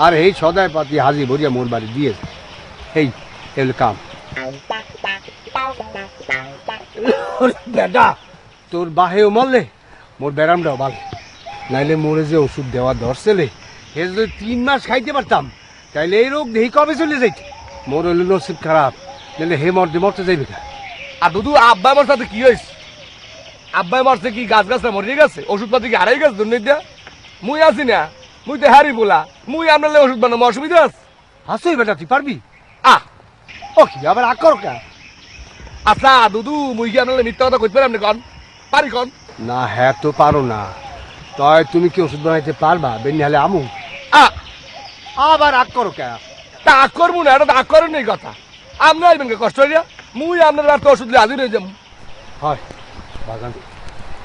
আর এই সদাই পাতি হাজি ভরিয়া মোর বাড়ি দিয়েছে। এই এগুলো কাম। বেটা, তোর বাহেও মরলে মোর ব্যারামটাও ভালো, নাইলে মোরে যে ওষুধ দেওয়া ধরছেলে হে যদি 3 মাস খাইতে পারতাম, তাইলে এই রোগ দেখি কবে চলে যাইত। মোর হইল নসিব খারাপ, নাইলে হে মরতে যাইবে না। আর দুদু, আব্বাই আমার সাথে কি হয়েছে? আব্বাই মারছে কি গাছ গাছটা মরিয়ে গেছে? ওষুধপাতি কি হারাই গেছে দুর্নীতি দিয়া? মুই আছি না, মুই তো হারি বলা, মুই আপনার ওষুধ বানাবো, অসুবিধা আছে? আসই বেটা, তুই পারবি? আহ ও কি আবার আগ কর কা? আচ্ছা দুদু, মুই কি আপনার মিথ্যা কথা কইতে পারি? আপনি কন পারি কন? না হ্যাঁ তো পারো না, তাই তুমি কি ওষুধ বানাইতে পারবা? বেনি হলে আমু আবার আগ করো কে? তা আগ করবো না, এটা তো আগ করেন এই কথা। আপনি আসবেন কে কষ্ট হইয়া? মুই আপনার আর তো ওষুধ হাজির হয়ে যাবো। হয় বাগান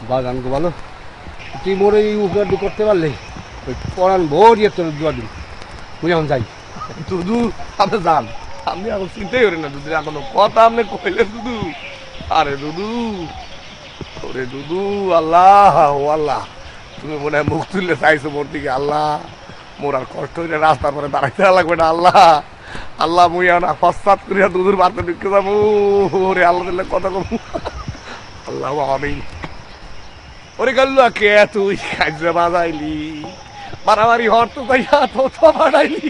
বাগান গো ভালো, তুই মোর এই উপকারটি করতে পারলে ওই পরান ভরিয়ে তোর দুয়া দিন। মুই এখন যাই। দুদু আপনি যান, আপনি এখন চিন্তাই করেন না দুদু, এখন কথা আপনি কইলেন দুদু। আরে দুদু, ওরে দুদু, আল্লাহ ও আল্লাহ, তুমি মনে হয় মুখ তুললে চাইছো মোর দিকে। আল্লাহ, মোর আর কষ্ট হইলে রাস্তার পরে দাঁড়াইতে লাগবে না। আল্লাহ আল্লাহ, মুই এখন পশ্চাৎ করিয়া দুদুর বাড়তে ঢুকে যাবো। ওরে আল্লাহ দিলে কথা কম। আল্লাহ আমিন। ওরে গাল্লু, কে তুই কাজে বাজাইলি? মারামারি হর তো যাইয়া তো বাড়াইলি।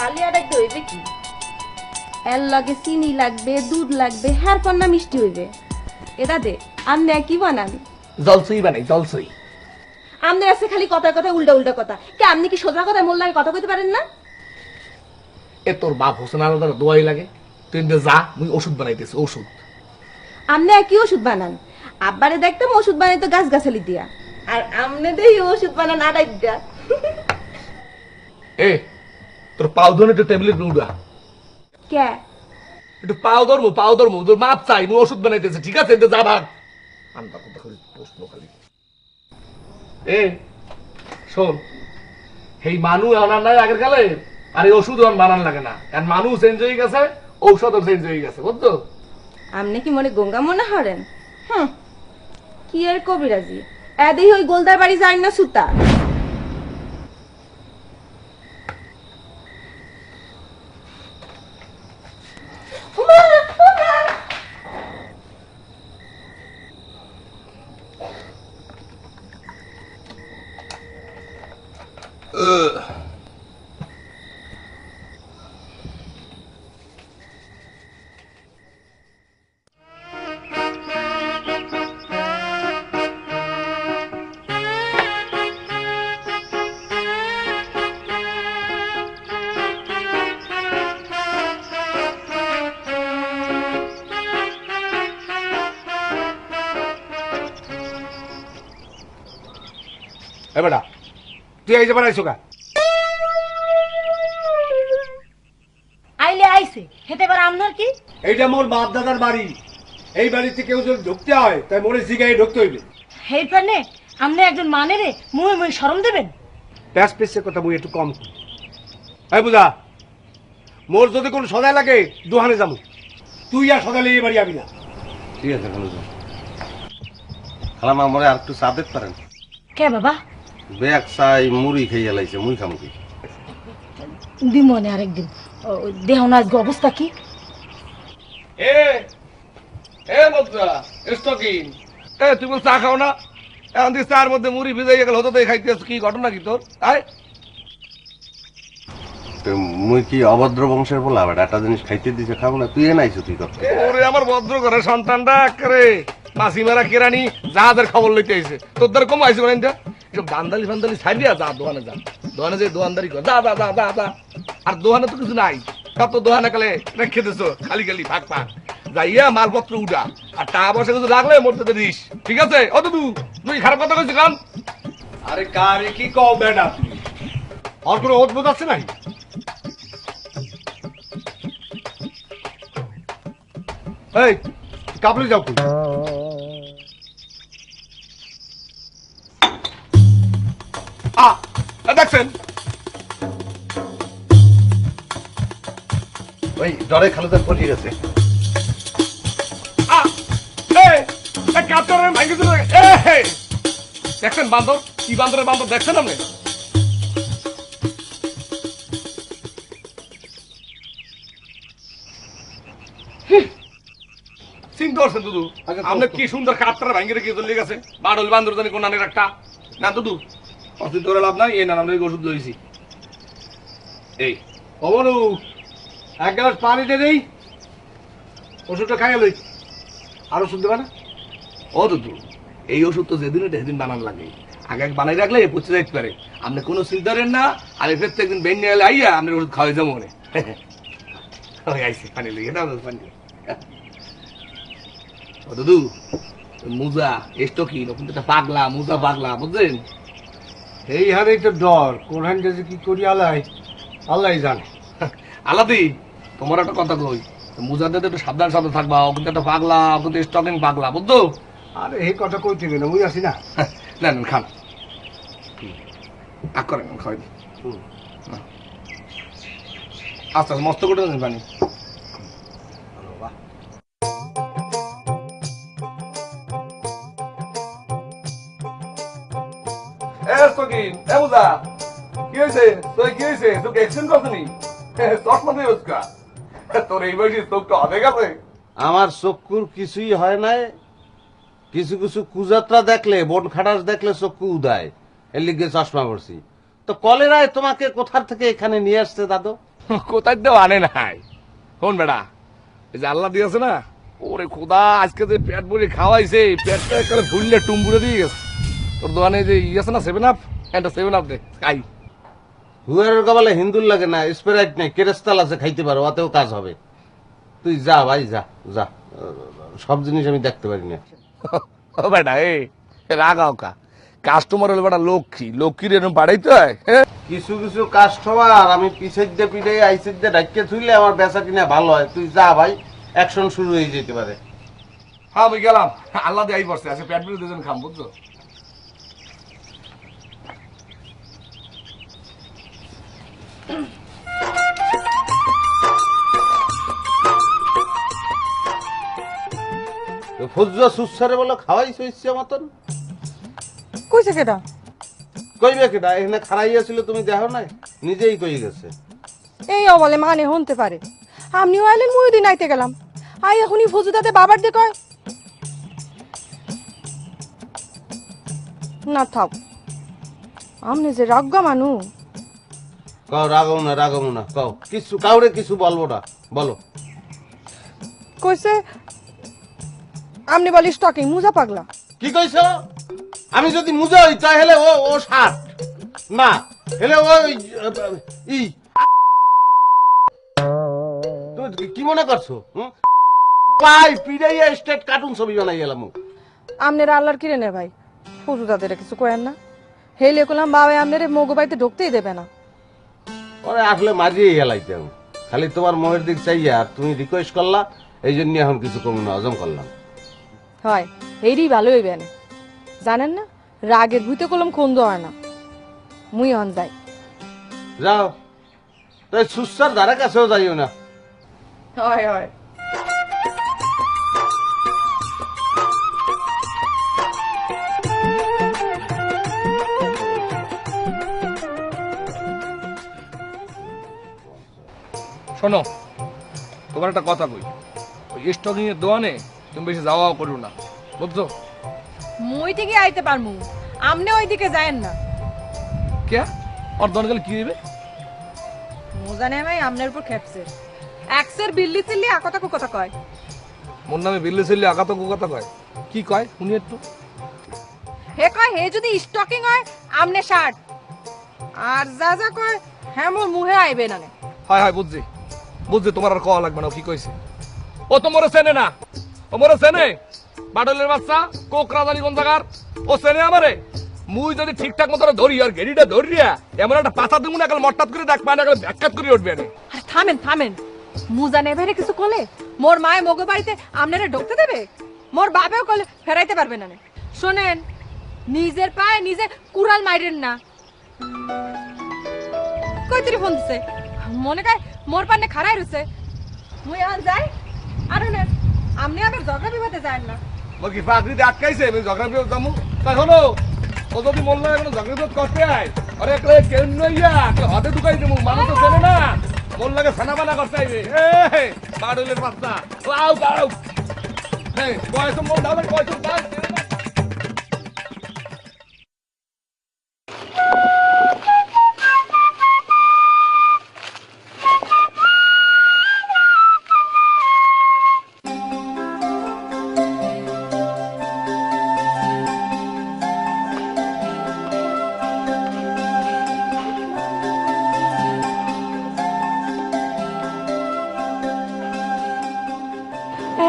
ডালিয়া ডাকতে হইবে কি এর লগে চিনি লাগবে দুধ লাগবে হ্যার পন্না মিষ্টি হইবে এটা দে আমনে কি বানান জলসই বানাই জলসই। আমনে আছে খালি কথা কথা উল্টা উল্টা কথা কে আপনি কি সোজা কথা মোর লাগে কথা কইতে পারেন না? এ তোর বাপ হোসেন আলাদা দোয়াই লাগে, তুই যা মুই ওষুধ বানাইতেছি ওষুধ। আমনে কি ওষুধ বানান? আব্বারে দেখতাম ওষুধ বানাইতো গাছ গাছালি দিয়া, আর আমনে দেই ওষুধ বানান আড়াই দিয়া। এ তোর পাও ধরে একটু টেবিলের উড়া, কে একটু পাও ধরবো তোর মাপ চাই, মুই ওষুধ বানাইতেছে ঠিক আছে? যা ভাগ আন্দা কথা খালি প্রশ্ন খালি। এ শোন, এই মানুষ আনার নাই আগের কালে, আর এই ওষুধ বানান লাগে না, কারণ মানুষ চেঞ্জ হয়ে গেছে, ঔষধও চেঞ্জ হয়ে গেছে বুঝতো? আমনে কি মনে গঙ্গা মনে হরেন? কি আর কবিরাজি এদি ওই গোলদার বাড়ি যায় না সুতা। এ বেটা তুই এই যে বানাইছো কা? আইলে আইছে হেতে পারে আপনার কি? এইটা মোর বাপ দাদার বাড়ি, এই বাড়িতে কেউ যদি ঢুকতে হয় তাই মোরে জিগাই ঢুকতে হইবে। হেই পারনে আপনি একজন মানে রে মুই মুই শরম দেবেন? প্যাস পেসের কথা মুই একটু কম করি। এই বুঝা, মোর যদি কোনো সদাই লাগে দোহানে যাবো, তুই আর সদাই এই বাড়ি আবি না। ঠিক আছে খালামা মরে আর একটু চা দিতে পারেন? কে বাবা? ব্যাগ চাই মুড়ি খেয়ে লাইছে, মুই খাম কি? দিমনে আরেকদিন দেহ না আজকে অবস্থা কি? এ এ বদরা স্টকিং, এ তুই বল চা খাও না? এখন তুই চার মধ্যে মুড়ি ভিজাই গেল হতো, খাইতে কি ঘটনা কি তোর? আয় মুই কি অভদ্র বংশের বলা বেটা, একটা জিনিস খাইতে দিছে খাবো না? তুই নাইছো তুই কত? ওরে আমার ভদ্র করে সন্তানটা করে মাসি মারা কেরানি যাদের খবর লইতে আইছে, তোর দ্বারা কম আইছে বলেন? সব দান্দালি ফান্দালি ছাড়িয়া যা দোকানে যা, দোকানে যে দোকানদারি কর, যা যা যা যা যা। আর দোকানে তো কিছু নাই, সব তো দোকানে কালে রেখে দিছো খালি খালি ফাঁক ফাঁক, যাইয়া মালপত্র উঠা আর টাকা পয়সা কিছু রাখলে মরতে দিস, ঠিক আছে? অত তুই খারাপ কথা কইছিস কাম? আরে কারে কি কও বেটা, তুই আর কোনো অদ্ভুত আছে নাই? এই কাপড়ে যাও তুই। দেখছেন ওই জ্বরে খালুদার পড়িয়ে গেছে। দেখছেন বান্দর, কি বান্দরের বান্দর দেখছেন আপনি? চিন্তা করছেন দুদু, আপনি কি সুন্দর কাপড় ভাঙ্গি রেখে চলে গেছে, বাড়ল বান্দর জানি কোন একটা না দুদু অসুস্থ করে লাভ নাই। এই না আমরা ওষুধ লইছি। এই অমনু এক গ্লাস পানি দে দেই, ওষুধটা খাইয়া লই। আর ওষুধ দেবে না? ও দুদু, এই ওষুধ তো যেদিন সেদিন বানান লাগে, আগে এক বানাই রাখলে পচে যাইতে পারে। আপনি কোনো চিন্তা করেন না, আর এর একদিন বেন নিয়ে আইয়া আপনার ওষুধ খাওয়াই যাবো মনে আইসি পানি লেগে দাও পানি। ও দুদু মুজা এসটো কি পাগলা মুজা পাগলা বুঝলেন? এই হারেই তো ডর, কোন হান যে কি করি আলাই আল্লাহ জানে। আলাদি তোমার একটা কথা কই, মুজাতে একটু সাবধান সাবধান থাকবা, ও কিন্তু একটা পাগলা, ও কিন্তু স্টকিং পাগলা বুঝতো? আরে এই কথা কইতে গেলে মুই আছি না। না না খান আগ করেন খাওয়াই আচ্ছা মস্ত করে পানি। আমার চক্ষুর কিছুই হয় নাই, কিছু কিছু কুযাত্রা দেখলে, বন খাটাস দেখলে চক্ষু উদায়, এর লিগে চশমা পড়ছি। তো কলেরায় তোমাকে কোথার থেকে এখানে নিয়ে আসছে দাদু? কোথায় তো আনে নাই। শোন বেটা, এই যে আল্লাহ দিয়েছে না, ওরে খোদা আজকে যে পেট ভরে খাওয়াইছে, পেটটা একেবারে ফুললে টুম্বুরে দিয়ে গেছে। তোর দোকানে যে আছে না 7 আপ, একটা 7 আপ দে খাই। হুয়ারের কপালে হিন্দুর লাগে না, স্প্রাইট নেই, কেরেস্তাল আছে, খাইতে পারো, ওতেও কাজ হবে। তুই যা ভাই, যা যা, সব জিনিস আমি দেখতে পারি না। ও বেটা এ রাগাও কা, কাস্টমার হলে বেটা লক্ষ্মী, লক্ষ্মীর এরকম বাড়াইতে হয়। কিছু কিছু কাস্টমার আমি পিছের দিয়ে পিঠে আইসির দিয়ে ডাকিয়ে থুইলে আমার বেচা কিনা ভালো হয়। তুই যা ভাই, অ্যাকশন শুরু হয়ে যেতে পারে। হ্যাঁ আমি গেলাম, আল্লাহ দিয়ে আই পড়ছে, আজকে পেট ভরে দুজন খাম, বুঝছো? ফজুয়া সুসারে বলো খাওয়াইছো ইচ্ছে মতন। কইছে কেডা? কইবে কেডা? এখানে খারাইয়াছিল তুমি দেখো নাই, নিজেই কই গেছে। এই অবলে মানে হনতে পারে। আপনিও আইলেন, মুই দিন আইতে গেলাম। আই এখনই ফজু দাতে বাবার দিয়ে কয় না থাক, আমনে যে রাগ্গা মানু। কও রাগও না, রাগও না, কও কিছু, কাউরে কিছু বলবো না, বলো। কইছে আমনে বলি স্টকিং মুজা পাগলা। কি কইছো? আমি যদি মুজা হই তাহলে ও ও শার্ট না, হেলে ও ই। তুমি কি মনে করছো? পাই পিড়াইয়া স্টেট কার্টুন ছবি বানাই গেলাম। আমনের আল্লাহর কিরে নে ভাই, ফজু দাদের কিছু কয়েন না। হেলে কলাম বাবা আমনের মগো বাড়িতে ঢুকতেই দেবে না। ওরে আসলে মারিয়ে গেলাইতাম, খালি তোমার মোহের দিক চাইয়া আর তুমি রিকোয়েস্ট করলা, এই জন্য এখন কিছু কমে না, হজম করলাম। হয় এইরই ভালো হইবে না, জানেন না রাগের ভূতে কলম খন্দ হয় না। মুই হন যাই। যাও, তাই সুসার ধারে কাছেও যাইও না। হয় হয়। শোনো, তোমার একটা কথা কই, ওই স্টকিং এর দোকানে তুমি বেশি যাওয়াও করো না, বুঝছো? মুই ঠিকই আইতে পারমু, আমনে ওইদিকে যায়েন না। কে ওর দোকানে গেলে কি হইবে? মোজানে ভাই আমনের উপর খেপছে। এক্সের বিল্লি চিল্লি আকতা কথা কয়। মোর নামে বিল্লি ছেলে আগাত কথা কয়, কি কয় শুনি একটু। হে কয় হে যদি স্টকিং হয় আমনে শার্ট, আর যা যা কয় হ্যাঁ মোর মুহে আইবে না। হয় হয় বুঝছি বুঝছি, তোমার আর কওয়া লাগবে না। কি কইছে ও? তোমার চেনে না? ও মোরে চেনে? বাডলের বাচ্চা, কোক রাজানি কোন জায়গার, ও চেনে আমারে। মুই যদি ঠিকঠাক মতো ধরি আর গেড়িটা ধরিয়া এমন একটা পাতা দেবো না, কাল মট্টাত করে দেখ পায় না, কাল ব্যাখ্যাত করে উঠবে না। আরে থামেন থামেন, মুজানে ভাইরে কিছু কলে মোর মায়ে মগো বাড়িতে আমনেরে ঢুকতে দেবে? মোর বাপেও কলে ফেরাইতে পারবে না। শোনেন, নিজের পায়ে নিজে কুড়াল মাইরেন না। কই তুই ফোন দিছে? মনে কয় মোর পান্নে খাড়াই রইছে। মুই আন যাই, আর না আমনে আবার ঝগড়া বিবাদে যায় না। মোর কি পাগড়িতে আটকাইছে আমি ঝগড়া বিবাদ যাবো? তা শোনো, ও যদি মন লাগে কোনো ঝগড়া বিবাদ করতে আয়, আরে কেউ নইয়া হাতে ঢুকাই দেবো, মানুষ তো চেনে না। মন লাগে ছানা বানা করতে আইবে। বাডলের বাচ্চা, আউ আউ, হ্যাঁ বয়স মন দাও, বয়স দাও।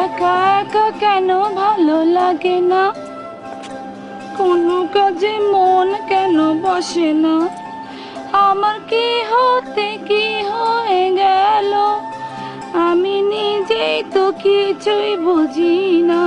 একা একা কেন ভালো লাগে না, কোনো কাজে মন কেন বসে না, আমার কি হতে কি হয়ে গেল, আমি নিজেই তো কিছুই বুঝি না।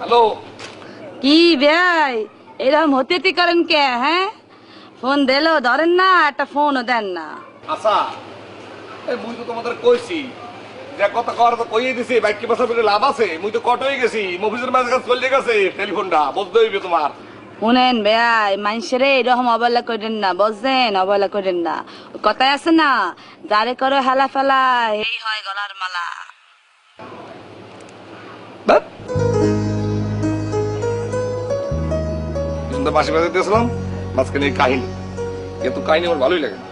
হ্যালো, কি ভাই এরকম হতে করেন কে? হ্যাঁ ফোন দিলো ধরেন না, একটা ফোনও দেন না। আচ্ছা এই মুই তো তোমাদের কইছি যে কথা কওয়ার তো কইয়ে দিছি, বাইককে বাসা পেলে লাভ আছে। মুই তো কট হয়ে গেছি, মফিজের মাঝে কাছে চলে গেছে টেলিফোনটা, বুঝতে হইবে তোমার। শুনেন বেয়াই মানুষের এরকম অবহেলা করেন না, বুঝছেন? অবহেলা করেন না। কথায় আছে না, যারে করে হেলা ফেলা এই হয় গলার মালা। বাসি বাজাইতেছিলাম মাঝখানে এই কাহিনী, কিন্তু কাহিনী আমার ভালোই লাগে না।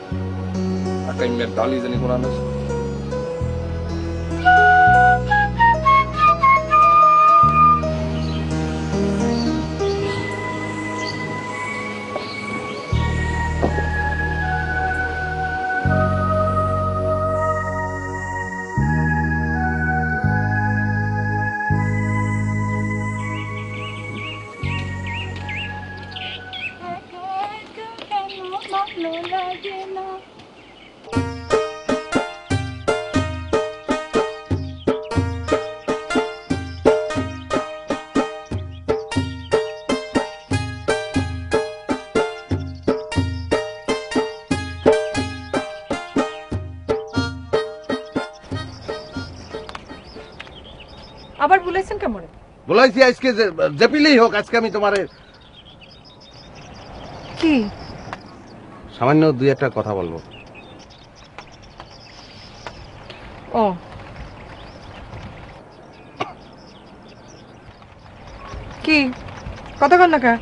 একটা মেয়ের ডালি জানি কোন আনাস। আবার বলেছেন কেমন? বলাইছি আজকে যে পিলেই হোক, আজকে আমি তোমারে কি সামান্য দুই একটা কথা বলবো। ও কি কথা কন না কা?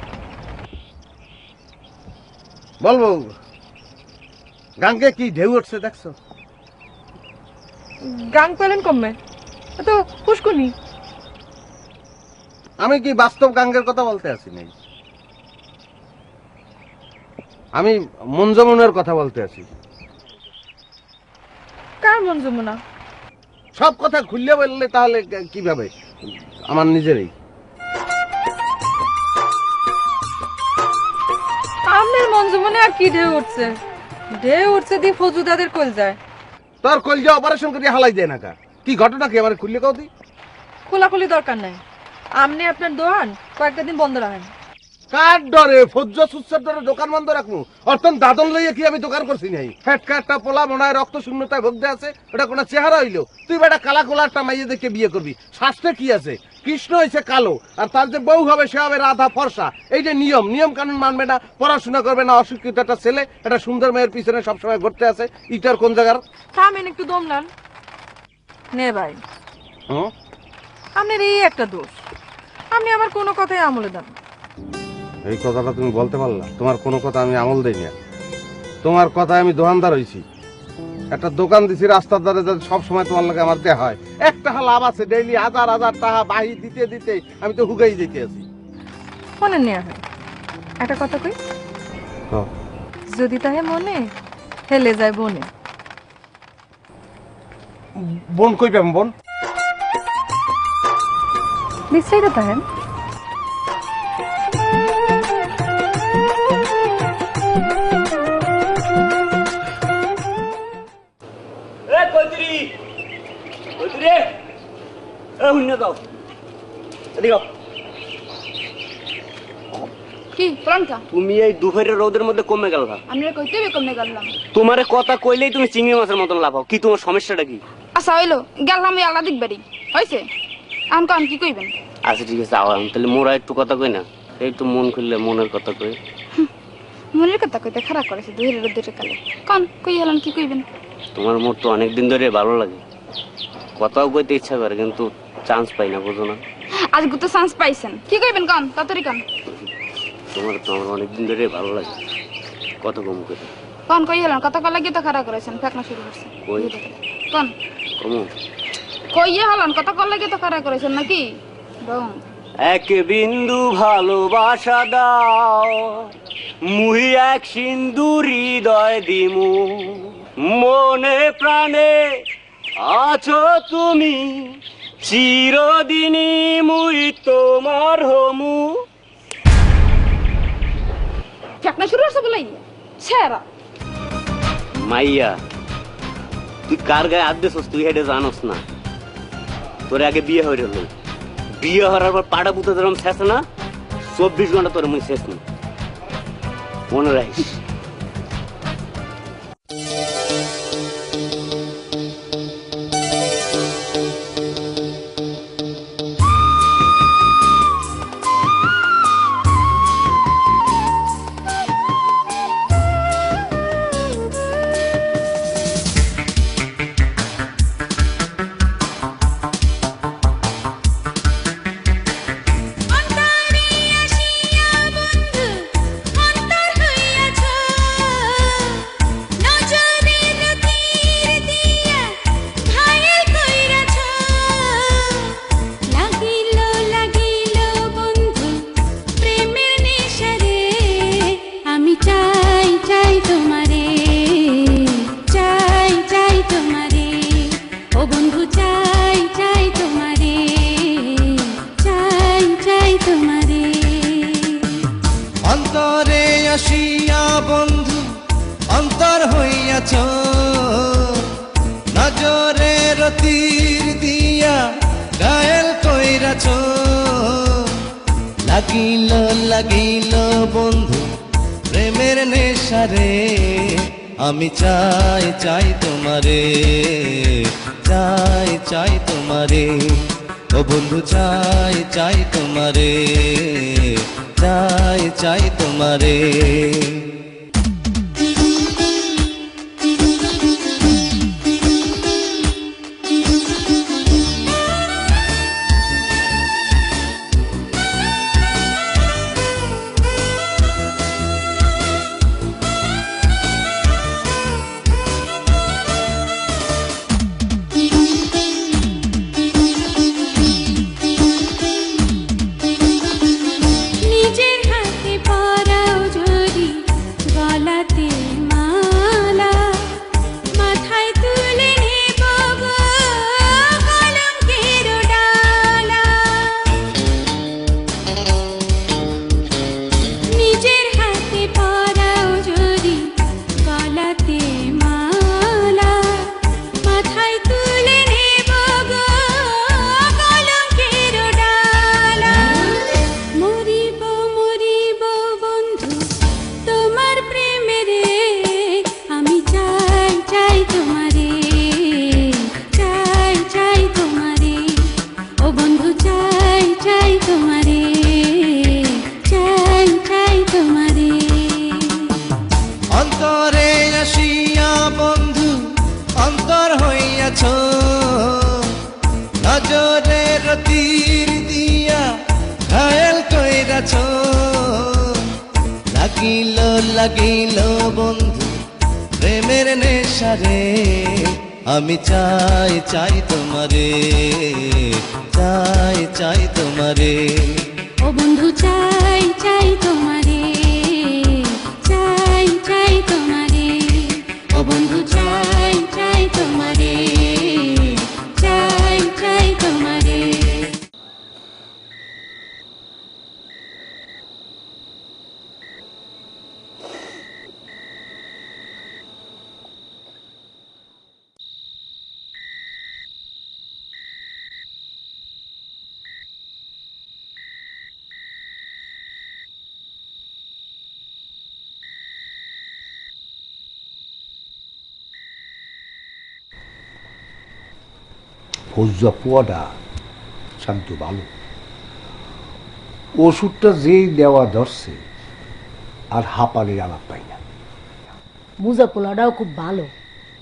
বলবো, গাঙ্গে কি ঢেউ উঠছে দেখছো? গাং পেলেন কমবে তো পুষ্কুনি। আমি কি বাস্তব গাঙ্গের কথা বলতে আসি নাই, আমি মন যমুনার কথা বলতে আসি। কার মন যমুনা? সব কথা খুললে বললে তাহলে কিভাবে? আমার নিজেরই। আপনার মন যমুনা আর কি ঢেউ উঠছে? ঢেউ উঠছে দি ফজুদাদের কল যায়। তোর কলজা অপারেশন করে হালাই দেয় না কা? কি ঘটনা কি আমার খুললে কও দি? খোলাখুলি দরকার নাই। আপনি আপনার দোকান কয়েকটা দিন বন্ধ রাখেন। কার ডরে? ফজ্জ সুচ্ছার ডরে দোকান বন্ধ রাখবো? অর্থন দাদন লইয়া কি আমি দোকান করছি নাই? ফ্যাটকা একটা পোলা মনে হয় রক্ত শূন্যতায় ভোগতে আছে, ওটা কোনো চেহারা হইলো? তুই বেটা কালা কোলা একটা মাইয়ে দেখে বিয়ে করবি, শাস্ত্রে কি আছে? কৃষ্ণ হয়েছে কালো, আর তার যে বউ হবে সে হবে রাধা ফর্সা। এই যে নিয়ম, নিয়ম কানুন মানবে না, পড়াশোনা করবে না, অশিক্ষিত একটা ছেলে একটা সুন্দর মেয়ের পিছনে সবসময় ঘুরতে আছে। ইটার কোন জায়গার? থামেন একটু দম নেন। নে ভাই, আপনার এই একটা দোষ, আপনি আমার কোনো কথাই আমলে দেন। এই কথাটা তুমি বলতে পারলা? তোমার কোনো কথা আমি আমল দেই না, তোমার কথায় আমি দোকানদার হইছি। একটা দোকান দিছি রাস্তার ধারে, যাতে সবসময় তোমার লাগে আমার দেয়া হয়। একটা লাভ আছে, ডেইলি হাজার হাজার টাকা বাহি দিতে দিতে আমি তো হুগাই যেতে আছি। শোনেন নিয়ে একটা কথা কই, যদি তাহে মনে হেলে যায় বনে। বোন কই পাম? বোন নিশ্চয়ই তো তাহেন। তুমি এই দুপুরের রোদের মধ্যে কমে গেল? আমি কইতে কমে গেলাম। তোমার কথা কইলেই তুমি চিংড়ি মাছের মতন লাফাও, কি তোমার সমস্যাটা কি? আচ্ছা হইলো গেলাম ওই আলাদিক বাড়ি হয়েছে, আমি কন কি কইবেন? আচ্ছা ঠিক আছে, আওয়াম তাহলে মোরা একটু কথা কই না, একটু মন খুললে মনের কথা কই। মনের কথা কইতে খারাপ করেছে দুহের রোদের কালে। কন কই হলেন কি কইবেন? তোমার মোর তো অনেকদিন ধরে ভালো লাগে, কথাও কইতে ইচ্ছা করে, কিন্তু চান্স পাই না, বুঝো না? আজকে তো চান্স পাইছেন, কি কইবেন কন তাড়াতাড়ি কন। তোমার তো আমার অনেকদিন ধরে ভালো লাগে, কত কম করে কন কই হলেন? কথা কল লাগিয়ে তো খারাপ করেছেন, ফেকনা শুরু করছে। কই কন কমু কইয়ে হলেন? কথা কল লাগিয়ে তো খারাপ করেছেন নাকি? বং এক বিন্দু ভালোবাসা দাও, মুহি এক সিন্দুর হৃদয় দিমু, মনে প্রাণে আছো তুমি, চিরদিনই মুই তোমার হমু। ফেকনা শুরু করছে বলাই ছেড়া। মাইয়া তুই কার গায়ে হাত দিছস তুই হেঁটে জানোস না? তোর আগে বিয়ে হয়ে গেল, বিয়ে হওয়ার পর পাড়া পুঁতে যেরকম শেষ না, 24 ঘন্টা তোর মুই শেষ না, মনে রাখিস। তোমারে। অন্তরে আসিয়া বন্ধু অন্তর হইয়াছ, নজরের তীর দিয়া ঘায়েল কইরাছ। লাগিল লাগিল বন্ধু প্রেমের নেশারে, আমি চাই চাই তোমারে, চাই চাই তোমারে। ও বন্ধু চাই চাই তোমারে, চাই চাই তোমারে। নিজের হাতে পরাও যদি গলাতে মালা, মাথায় তুলে নেব গো কলঙ্কের ডালা। নিজের হাতে পরাও যদি গলাতে মালা, মাথায় তুলে নেব গো কলঙ্কের ডালা। মরিব মরিব বন্ধু তোমার প্রেমেরে, আমি চাই চাই তোমারে, চাই চাই তোমারে। ও বন্ধু চাই চাই তোমারে, চাই চাই তোমারে। অন্তরে আসিয়া বন্ধু অন্তর হইয়াছ, নজরের তীর দিয়া ঘায়েল কইরাছ। লাগিল লাগিল বন্ধু প্রেমের নেশারে, আমি চাই চাই তোমারে, চাই চাই তোমারে। ও বন্ধু চাই চাই তোমারে, চাই চাই তোমারে। ও বন্ধু চাই চাই তোমারে, চাই চাই তোমারে। ফৌজা পোয়াটা শান্ত ভালো, ওষুধটা যেই দেওয়া ধরছে আর হাঁপানির আলাপ পাই না। মুজা পোলাটাও খুব ভালো,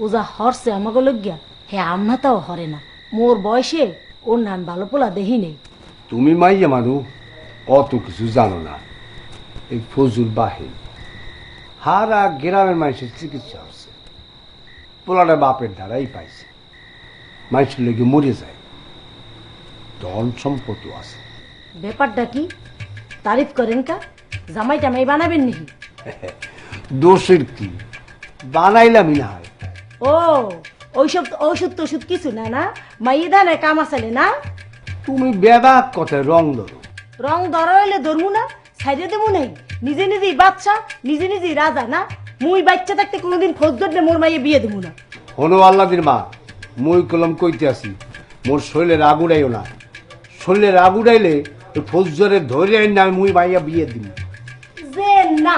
ও যা হরছে আমাকে লজ্ঞা হে আমনাতাও হরে না। মোর বয়সে ওর নাম ভালো পোলা দেখি নেই। তুমি মাইয়া মানু অত কিছু জানো না। এই ফজুল বাহিন হারা গ্রামের মানুষের চিকিৎসা হচ্ছে, পোলাটা বাপের দ্বারাই পাইছে। মানুষের লেগে মরে যায়, ধন সম্পত্তি আছে। ব্যাপারটা কি তারিফ করেন কা? জামাই টামাই বানাবেন নাকি? দোষের কি, বানাইলামই না হয়। ও ওইসব ওষুধ টষুধ কিছু না, না মাইয়ে দানে কাম আসলে না। তুমি বেবাক কথায় রং ধরো। রং ধরা হইলে ধরমু না, ছাইড়ে দেবো নাই। নিজে নিজেই বাচ্চা, নিজে নিজেই রাজা না। মুই বাচ্চা থাকতে কোনোদিন খোঁজ ধরলে মোর মাইয়ে বিয়ে দেবো না। হনো আল্লাদির মা, মুই কলম কইতে আসি, মোর শরীরের আগুড়াইও না। শরীরের আগুড়াইলে ফৌজরে ধরে আইন না, মুই মাইয়া বিয়ে দিব। যে না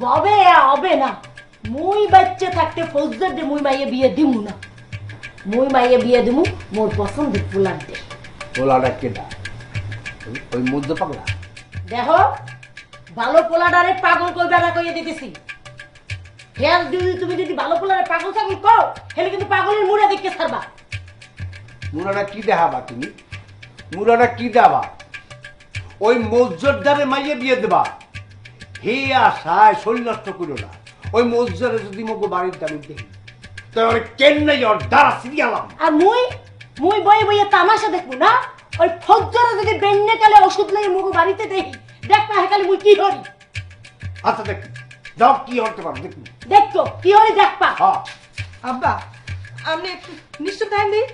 ববে হবে না, মুই বাচ্চা থাকতে ফৌজদার দে মুই মাইয়ে বিয়ে দিমু না। মুই মাইয়ে বিয়ে দিমু মোর পছন্দের পোলার দে। পোলাটা কেডা? ওই মধ্য পাগলা? দেখো ভালো পোলাডারে পাগল কই বেড়া কইয়ে দিতেছি। হেল তুমি যদি ভালো পোলারে পাগল ছাগল কও, হেলে কিন্তু পাগলের মুড়া দেখতে ছাড়বা। মুরাটা কি দেখাবা তুমি? মুরাটা কি দেবা? ওই মসজিদারে মাইয়ে বিয়ে দেবা? হে আশায় শরীর নষ্ট করো না। ওই মসজিদে যদি মগো বাড়ির দামি দেখি তাহলে কেন্নাই ওর দ্বারা সিরিয়ালাম। আর মুই বই বইয়ে তামাশা দেখবো না। ওই ফজ্জরে যদি বেন্নে কালে ওষুধ লাগে মগো বাড়িতে দেখি, দেখবা হেকালে মুই কি হরি। আচ্ছা দেখ যাও কি হতে পারো দেখি। দেখো কি হরি দেখবা। আব্বা আপনি একটু নিশ্চয় টাইম দিই।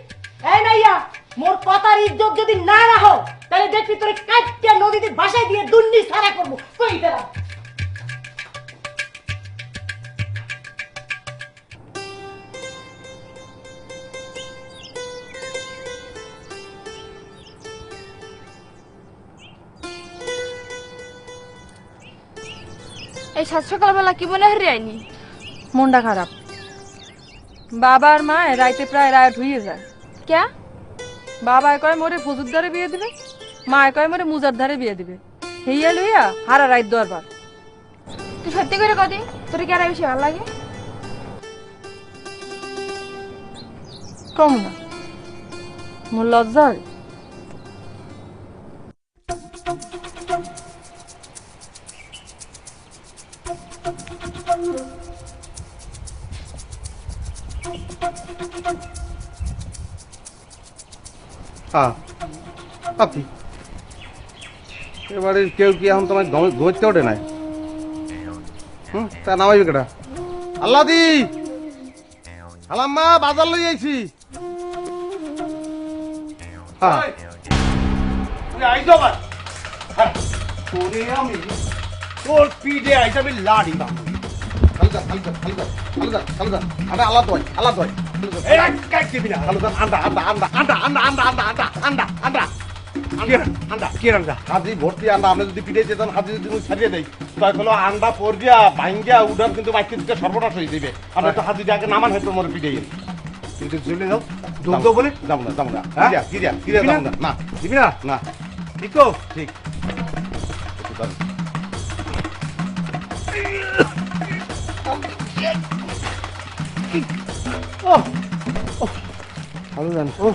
এই মাইয়া মোর কথার ইজ্জত যদি না রাখো তাহলে দেখবি তোরে কাটিয়া নদীতে ভাসাই দিয়ে দুর্নি সারা করবো কই দিলাম। এই সাত সকালবেলা কি মনে হারিয়ে আইনি? মনটা খারাপ। বাবা আর মা রাইতে প্রায় রাত হইয়ে যায়। কে? বাবা কয় মোরে ফজুর ধারে বিয়ে দিবে, মা কয় মোরে মুজার ধারে বিয়ে দিবে। হেইয়া লইয়া হারা রাত দরবার। তুই সত্যি করে কদি তোর কি আর বেশি ভালো লাগে? কম না, মোর লজ্জা হয়। আপনি এবারে কেউ কি এখন তোমার ঘুরতে ওঠে নাই? তা নামাইবে কেটা? আল্লাহ দি আলাম্মা বাজার লই আইছি। তোর পিঠে আইসা আমি লাড়ি বাবু। হাজি ভর্তি আন্ডা আমরা যদি পিঠে যেতাম হাজি যদি ছাড়িয়ে দেয় তাই হলো আন্ডা পড়িয়া ভাঙ্গিয়া উঠার কিন্তু মাইকে দিতে সর্বনাশ হয়ে দিবে। আমরা তো হাজিটাকে নামান হয়তো মোর পিঠে কিন্তু চলে যাও দুধ বলে যাবো না যাবো না যাবো না না দিবি না না ঠিক তো ঠিক ভালো জান ও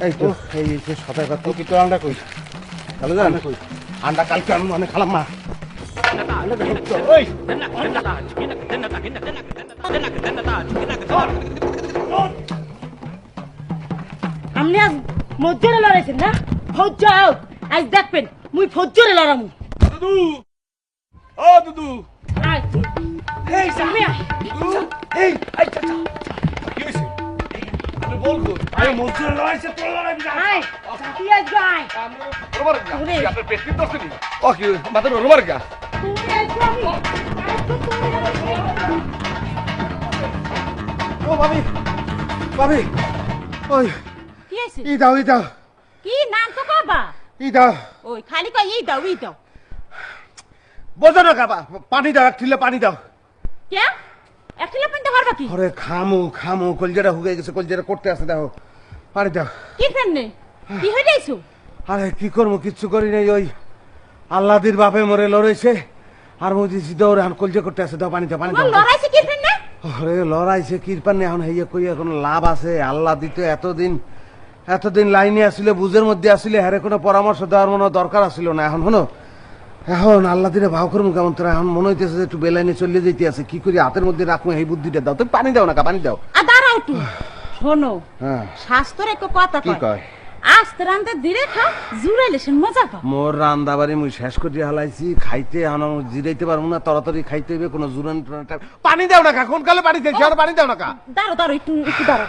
এই তো এই সদাই কথা কি তো আন্ডা কই ভালো জান কই আন্ডা কালকে আমি মানে খালাম মা আপনি আজ মজ্জরে লড়াইছেন না? ফৌজ আউট আজ দেখবেন মুই ফৌজরে লড়ামু। দুদু ও দুদু আয় এই সামনে আয় এই আই চাচা কি হইছে? আমি বলবো আরে মজুর লড়াইছে তোর লড়াই না আয় সাথী আজ আয় রোমার গা আপনার পেট কি দছনি ও কি মাথা রোমার গা তুমি আজ আমি ও ভাবি ভাবি ওই কি হইছে? ই দাও কি নাম তো কবা? ই দাও ওই খালি কই ই দাও বোঝো না কাবা পানি দাও এক ঠিলে পানি দাও কে একলা পানি দাও কি? আরে খামু কলজাটা হুগে গেছে কলজাটা করতে আছে দেখো পানি দাও কি ফেননে কি হই যাইছো? আরে কি করবো কিচ্ছু করি নাই ওই আল্লাদির বাপে মরে লড়াইছে আর মুজি দৌড়ে এখন কলজা করতে আছে দাও পানি দাও লড়াইছে কি ফেননে? আরে লড়াইছে কিরপান এখন হইয়া কইয়া কোনো লাভ আছে? আল্লাহ দিতে এতদিন লাইনে আসলে বুঝের মধ্যে আসলে হ্যারে কোনো পরামর্শ দেওয়ার মনে দরকার আসছিল না। এখন আল্লাহ দিনে ভাও করবো কেমন তোরা এখন মনে হইতেছে যে একটু বেলাইনে চলে যেতে আছে কি করি হাতের মধ্যে রাখবো এই বুদ্ধিটা দাও তুমি পানি দাও না পানি দাও। দাঁড়াও একটু শোনো হ্যাঁ শাস্ত্রে একটা কথা কি কয় আস্তে রান্দে ধীরে খাও জুড়াইলে সে মজা পাও। মোর রান্দাবাড়ি মুই শেষ করে হালাইছি খাইতে এখন জিরাইতে পারবো না তাড়াতাড়ি খাইতে হইবে কোনো জুরান পানি দাও না কা কোন কালে পানি দিয়েছি আর পানি দাও না কা দাঁড়াও একটু দাঁড়াও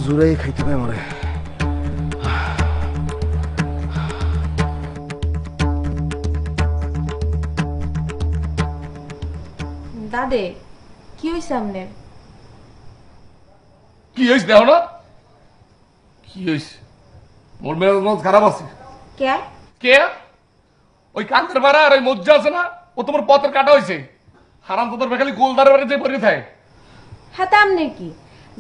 জুরাই খাইতে পাই মরে দাদে কি হইছে আমনের? কি হইছে দেখো না কি হইছে? মোর মেজাজ খারাপ আছে। কে কে? ওই কান্তের ভাড়া আর ওই মজ্জা আছে না ও তোমার পথের কাটা হয়েছে হারাম তো তোর খালি গোলদারে বাড়িতে পড়ে থাকে। হ্যাঁ তা আমনের কি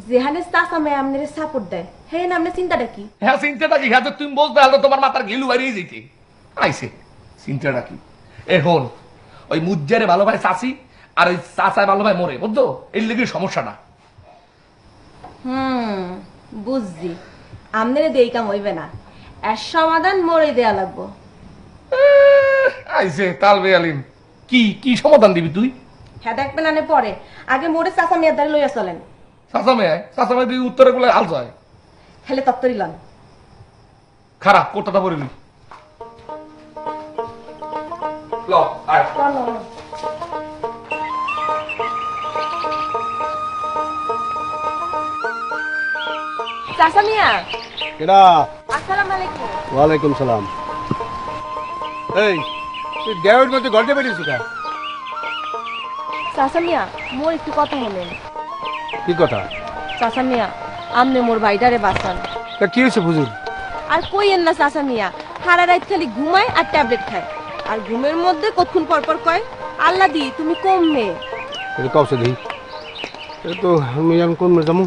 যেখানে চাষা মেয়ে আমনের সাপোর্ট দেয় হ্যাঁ না আমনের চিন্তাটা কি? হ্যাঁ চিন্তাটা কি? হ্যাঁ তুমি বলতে হলে তোমার মাথার ঘিলু বাড়িয়ে যেতে আইসে চিন্তাটা কি? এখন ওই মুজ্জারে ভালো ভাই চাষি আর ওই চাষায় ভালো ভাই মরে বুঝছো এর লেগে সমস্যাটা। বুঝছি আমনের দেই কাম হইবে না এর সমাধান মোরে দেয়া লাগবো। আইসে তাল বেয়ালিন কি কি সমাধান দিবি তুই? হ্যাঁ দেখবেন আনে পরে আগে মোরে চাষা মেয়ের দ্বারা লইয়া চলেন। চাষা মেয়ে তুই উত্তরে গুলো হাল যায় হেলে তত্তরি লন খারাপ কোটাটা পরে নি চাচা মিয়া কেডা? আসসালামু আলাইকুম। ওয়ালাইকুম সালাম। এই তুই দেওয়ার মধ্যে ঘন্টা বেরিয়েছ কা? চাচা মিয়া মোর একটু কথা বলেন। কি কথা? চাচা মিয়া আমনে মোর ভাইটারে বাঁচান। তা কি হয়েছে হুজুর? আর কইয়েন না চাচা মিয়া, সারা রাত খালি ঘুমায় আর ট্যাবলেট খায়, আর ঘুমের মধ্যে কতক্ষণ পর পর কয় আল্লাহ দি তুমি কম মেয়ে। এটা কাউছে দেই এ তো আমি এখন কোন যাবো?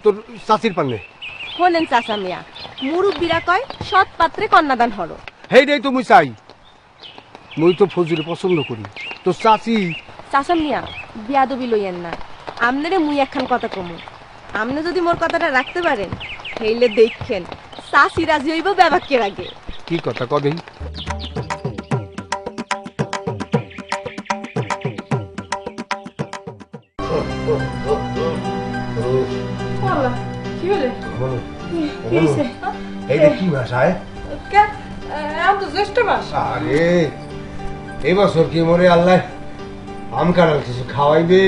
তোর চাচির পান্নে শোনেন চাচা মিয়া, মুরব্বীরা কয় সৎ পাত্রে কন্যাদান হরো। হেই রে তো মুই চাই, মুই তো ফজুরে পছন্দ করি। তো চাচি চাচা মিয়া বিয়াদবি লইয়েন না, আমনেরে মুই একখান কথা কমু, আমনে যদি মোর কথাটা রাখতে পারেন হেইলে দেখেন চাচি রাজি হইব ব্যাবাকের আগে। কি কথা কদেই? কি হলে? এইটা কি ভাষায়? এখন তো জ্যৈষ্ঠ মাস। আরে এই বছর কি মরে আল্লাহ আম কাঁঠাল কিছু খাওয়াইবে?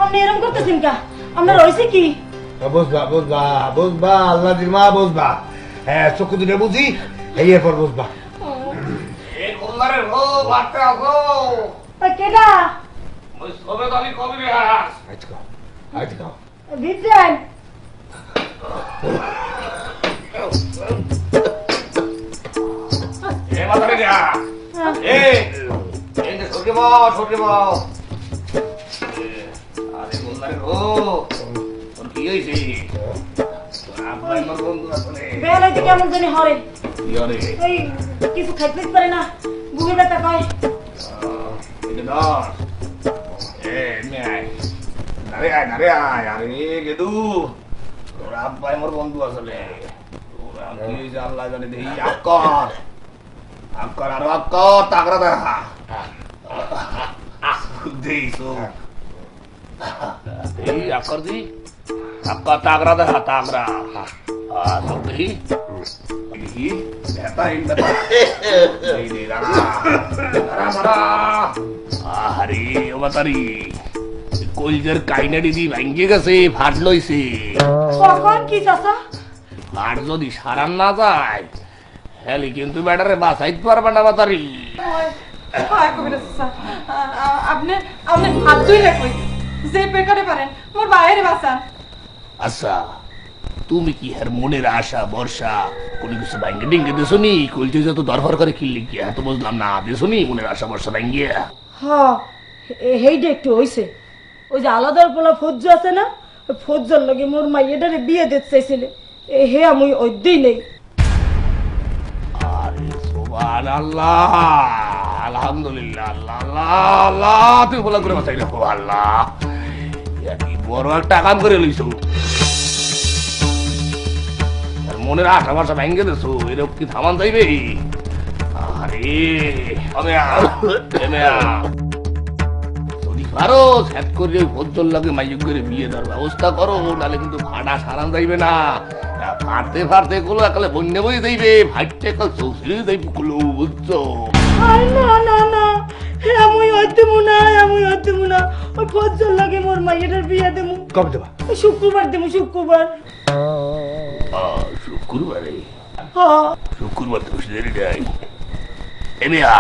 আপনি এরকম করতেছেন কা? আপনার হয়েছে কি? বুঝবা বুঝবা বুঝবা, আল্লাহ দির মা বুঝবা। হ্যাঁ চক্ষু দুটো বুঝি, এই এরপর বুঝবা। কেডা? আইতে খাও, আইতে খাও। ভিতরেন। বেলাইতে কেমন জানি হরে, এই কিছু খাইতে পারে না, বুকে ব্যথা পায়। বন্ধু আসলে তাগরা দেখা তাগরা দেখা তাগরা দেখি দেখি আরে ও বাতারি কলজের কাইনাডি দি ভাঙ্গে গেছে, ফাট লইছে। কখন কি চাচা? ফাট যদি সারান না যায় হেলি কিন্তু ব্যাটারে বাঁচাইতে পারবে না বাতারি। আপনি আপনি হাত ধুইলে কই যে পেকারে পারেন মোর বাইরে বাঁচান। আচ্ছা তুমি কি হের মনের আশা ভরসা কোনো কিছু ভাঙ্গে ডিঙ্গে দেছো নি? কলজে যত দরবার করে কিনলে গিয়া তো বুঝলাম না, দেছো নি মনের আশা ভরসা ভাঙ্গিয়া? হ্যাঁ হেইটা একটু হইছে। ওই যে আলাদার পোলা ফজ্জু আছে না, ওই ফজ্জুর লগে মোর মাইয়াটারে বিয়ে দিতে চাইছিলে, হে আমি ওই দিই নেই। আরে সুবহানাল্লাহ, আলহামদুলিল্লাহ, আল্লাহ আল্লাহ আল্লাহ, তুই বলা করে বাঁচাই রাখো আল্লাহ। কি বড় একটা কাম করে লইছো, মনের আশা ভরসা ভাঙ্গে দেছো, এরকম কি থামান যাইবে? আরে যদি পারো সেট করে ভদ্র লাগে মাইক করে বিয়ে দেওয়ার ব্যবস্থা করো, নাহলে কিন্তু ভাড়া সারান যাইবে না। ফাটতে ফাটতে গুলো একালে বন্যে বই যাইবে, ফাইটতে কাল চৌধুরী যাইবে গুলো, বুঝছো? না না না, আমি হইতে মুনা, আমি হইতে মুনা, ওই ফজ্জুর লগে মোর মাইয়াটার বিয়ে দেবো। কবে দেবা? শুক্রবার দেবো, শুক্রবার। শুক্রবারে? হ্যাঁ শুক্রবার তো দেরি নাই। এমিয়া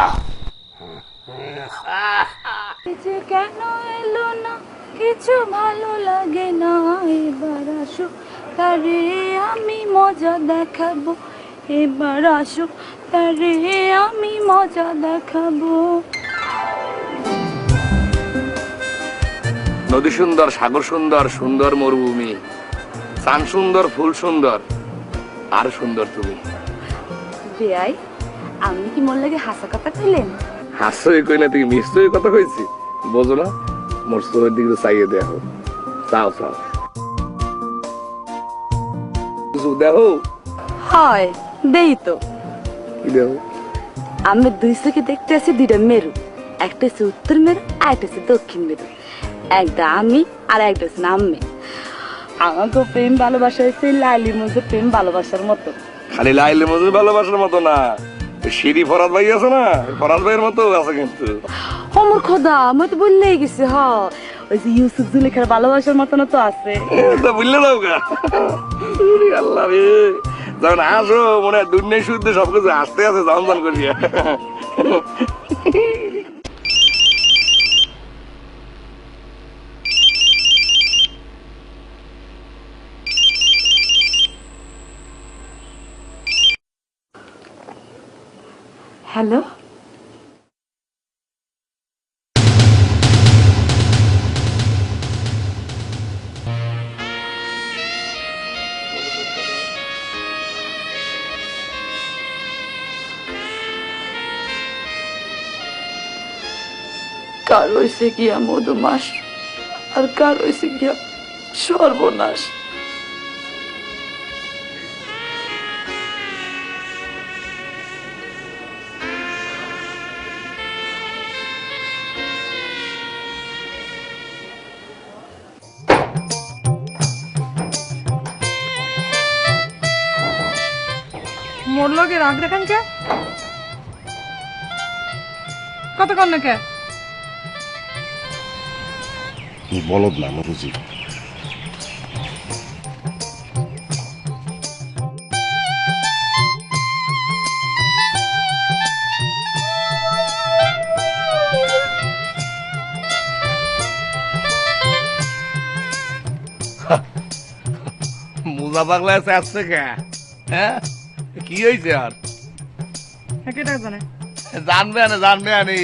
কিছু কেন এলো না, কিছু ভালো লাগে না, এবার আসো তারে আমি মজা দেখাবো, এবার আসো তারে আমি মজা দেখাবো। নদী সুন্দর, সাগর সুন্দর, সুন্দর মরুভূমি, চান সুন্দর, ফুল সুন্দর, আর সুন্দর তুমি। বেয়াই আপনি কি মোর লাগে হাসা কথা কইলেন? হাসই কই না, তুই মিষ্টি কথা কইছি, বোঝো না? মোর চোখের দিকে চাইয়ে দেখো, চাও চাও দেখো। হয় দেই তো। কি দেখো? আমি দুই চোখে দেখতে আছি দুইটা মেরু, একটা হচ্ছে উত্তর মেরু আর একটা হচ্ছে দক্ষিণ মেরু, একটা আমি আর একটা হচ্ছে আম্মে। আমাকে প্রেম ভালোবাসা হয়েছে লাইলির মধ্যে প্রেম ভালোবাসার মতো। খালি লাইলের মধ্যে ভালোবাসার মতো না, সিঁড়ি ফরাদ ভাই আছে না, ফরাদ ভাইয়ের মতো আছে কিন্তু। অমর খোদা আমি তো বললেই গেছি। হ ওই যে ইউসুফ জুলেখার ভালোবাসার মতন তো আছে। তো বুঝলে দাও গা আল্লাহ রে, যখন আসো মনে হয় দুনিয়ায় শুদ্ধ সবকিছু আসতে আছে জন করিয়া। হ্যালো, কার হয়েছে গিয়া মধুমাস আর কার হয়েছে গিয়া সর্বনাশ। মোর লগে রাগ দেখান কে? কতক্ষণ না কে? বলদ না বুঝি। মুজা পাগলা আসছে কে? হ্যাঁ কি হয়েছে আর? কেটা জানে? জানবে আনে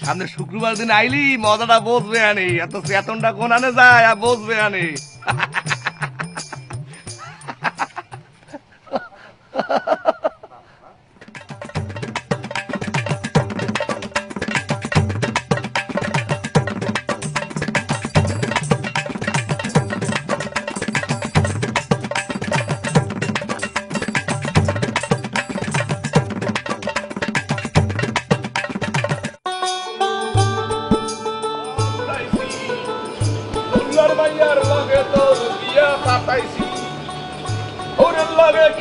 সামনে শুক্রবার দিন আইলি মজাটা বসবে আনি, এত চেতনটা কোন আনে যায় আর বসবে আনি।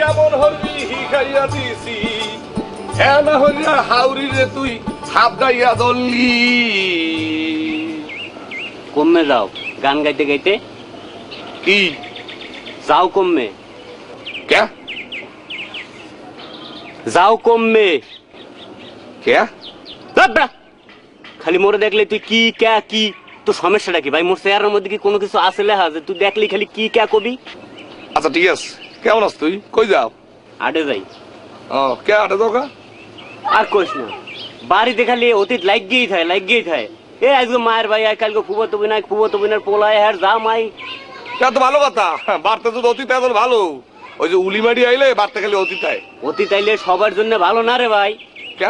কেমন হরবি হিখাইয়া দিছি না হইয়া হাউরি রে তুই হাফ গাইয়া দললি। কমে যাও গান গাইতে গাইতে। কি যাও কমে? কে যাও কমে? কে খালি মোরে দেখলে তুই কি ক্যা কি, তোর সমস্যাটা কি ভাই? মোর চেহারার মধ্যে কি কোনো কিছু আছে লেখা যে তুই দেখলি খালি কি ক্যা কবি? আচ্ছা ঠিক আছে, কেমন আছ তুই? কই যাও? আডে যাই। ও কে আটে যাও? আর কইস না, বাড়িতে খালি অতীত লাগিয়েই থাকে। এ আজকে মায়ের ভাই আয়, কালকে ফুবত বিনার পোলায় হ্যাঁ যা মাই। তো ভালো কথা, বাড়তে যদি অতীত এত ভালো। ওই যে উলিমারি আইলে বাড়তে খালি অতীত আয়। অতীত আইলে সবার জন্য ভালো না রে ভাই। কে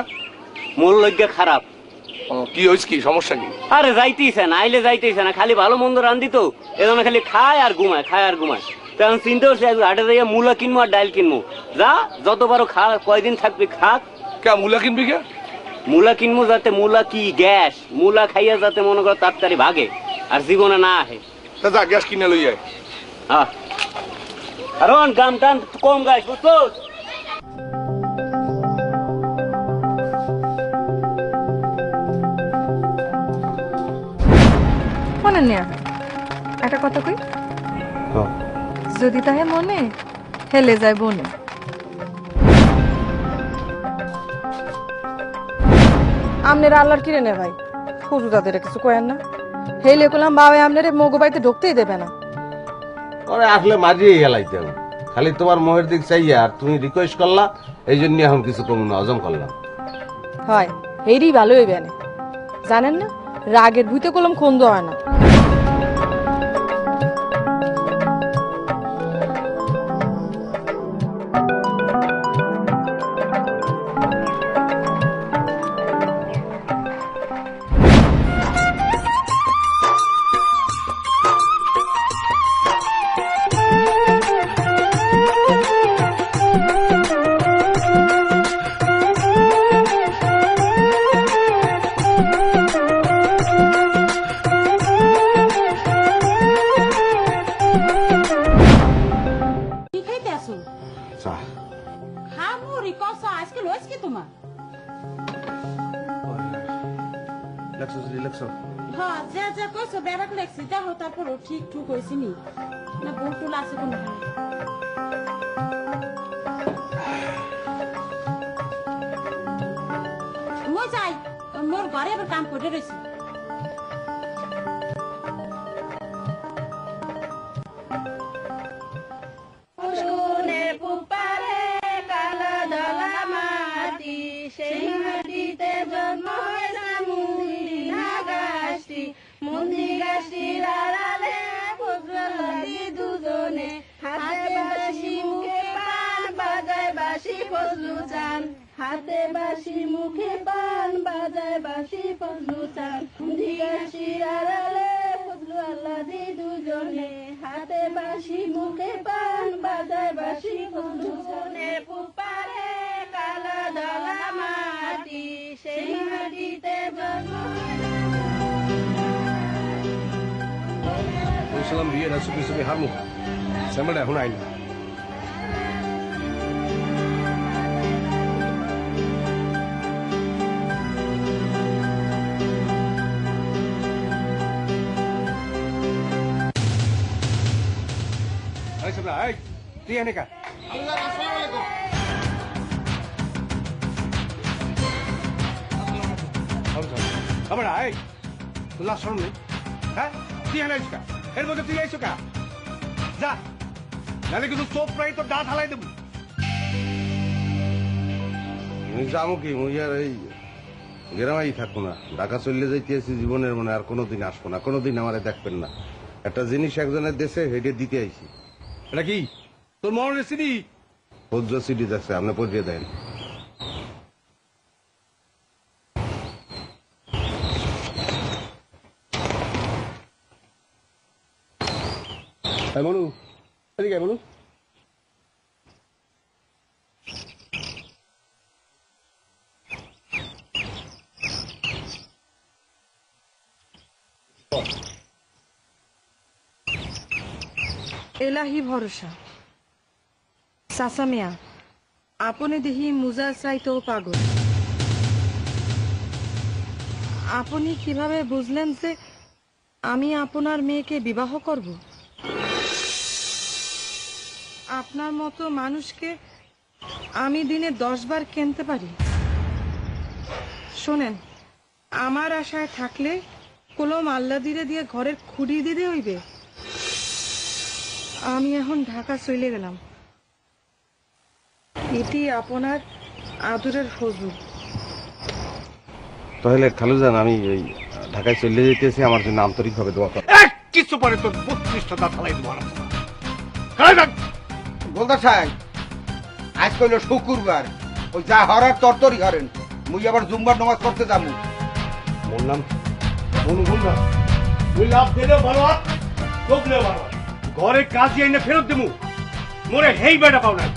মোর লজ্ঞা খারাপ। কি হয়েছে, কি সমস্যা কি? আরে যাইতেইছে না, আইলে যাইতেইছে না, খালি ভালো মন্দ রান্ধি তো এজন্য খালি খায় আর ঘুমায়। তখন চিন্তা করছি হাটে যাইয়া মূলা কিনবো আর ডাইল কিনবো। যা যত পারো খা, কয়দিন থাকবি খাক। কে মূলা কিনবি? কে মূলা কিনবো যাতে মূলা কি গ্যাস, মূলা খাইয়া যাতে মনে করো তাড়াতাড়ি ভাগে আর জীবনে না আহে। যা গ্যাস কিনে লই যায়। হ্যাঁ আর গাম টান কম গাছ বুঝছো? মনে নেই একটা কথা কই, যদি তাহে মনে হেলে যায় বনে। আমনের আল্লাহর কিরে নে ভাই, হুজু তাদের কিছু কয়েন না। হেলে করলাম বাবা আমনের মগু বাড়িতে ঢুকতেই দেবে না। ওরে আসলে মারিয়ে গেলাইতে খালি তোমার মোহের দিক চাইয়া আর তুমি রিকোয়েস্ট করলা, এই জন্য এখন কিছু কম না হজম করলাম। হয় হেরি ভালো হইবে না, জানেন না রাগের ভুইতে করলাম খন্দ হয় না। হ্যাঁ যা যা কইছো ব্যারাক লেখছি দেখো তারপরও ঠিক ঠিক হয়েছি নি না বলটুল আছে কোনখানে মই যাই মোর ঘরে আবার কাম করে রয়েছি শুনে পুপারে কালা দলা মাটি সেই মাটিতে জন্ম হয়েছে মুন্দি গাছটির আড়ালে ফজলাদি দুজনে হাতে বাঁশি মুখে পান বাজায় বাঁশি ফজলু চান হাতে বাঁশি মুখে পান বাজায় বাঁশি ফজলু চান মুন্দি গাছটির আড়ালে ফজলাদি দুজনে হাতে বাঁশি মুখে পান বাজায় বাঁশি ফজলু চানে পুপারে কালা দলা মাটি সেই মাটিতে জন্ম বলছিলাম বিয়ে না চুপি চুপি হারমু স্যামটা এখন আইনি তুই এনে কা আমার আয় তোলা শরম নেই হ্যাঁ তুই এনে আইস কা এর মধ্যে তুই আইসো কা যা নাহলে কিন্তু চোপ প্রায় তোর দাঁত হালাই দেবো যাবো কি মুই আর এই গ্রামেই থাকবো না ঢাকা চলে যাইতেছি জীবনের মনে আর কোনোদিন আসবো না কোনোদিন আমারে দেখবেন না একটা জিনিস একজনের দেশে হেঁটে দিতে আইছি এটা কি তোর মরণের সিডি পদ্র সিডি যাচ্ছে আপনি পড়িয়ে দেন মনু এদিকে মনু এলাহি ভরসা চাচা মিয়া আপনি দেখি মুজা চাইতেও পাগল আপনি কিভাবে বুঝলেন যে আমি আপনার মেয়েকে বিবাহ করব আপনার মতো মানুষকে আমি দিনে 10 বার কিনতে পারি শোনেন আমার আশায় থাকলে কলম আল্লাহ দিয়ে ঘরের খুঁড়ি দিতে হইবে আমি এখন ঢাকা চলে গেলাম এটি আপনার আদরের ফজল তাহলে খালুজান আমি ওই ঢাকায় চলে যেতেছি আমার জন্য আন্তরিকভাবে দোয়া করো কিছু পরে তোর 32টা দাঁত হালাই দেবো গোলদার সাহেব আজ কইল শুক্রবার ওই যা হরার তরতরি হরেন মুই আবার জুম্বার নামাজ পড়তে যাবো বললাম অনুভূমরা তুই লাভ দিলেও ভালো হাত ঠকলেও ভালো হাত ঘরে কাজে এনে ফেরত দেবো মোরে হেই বেটা পাও না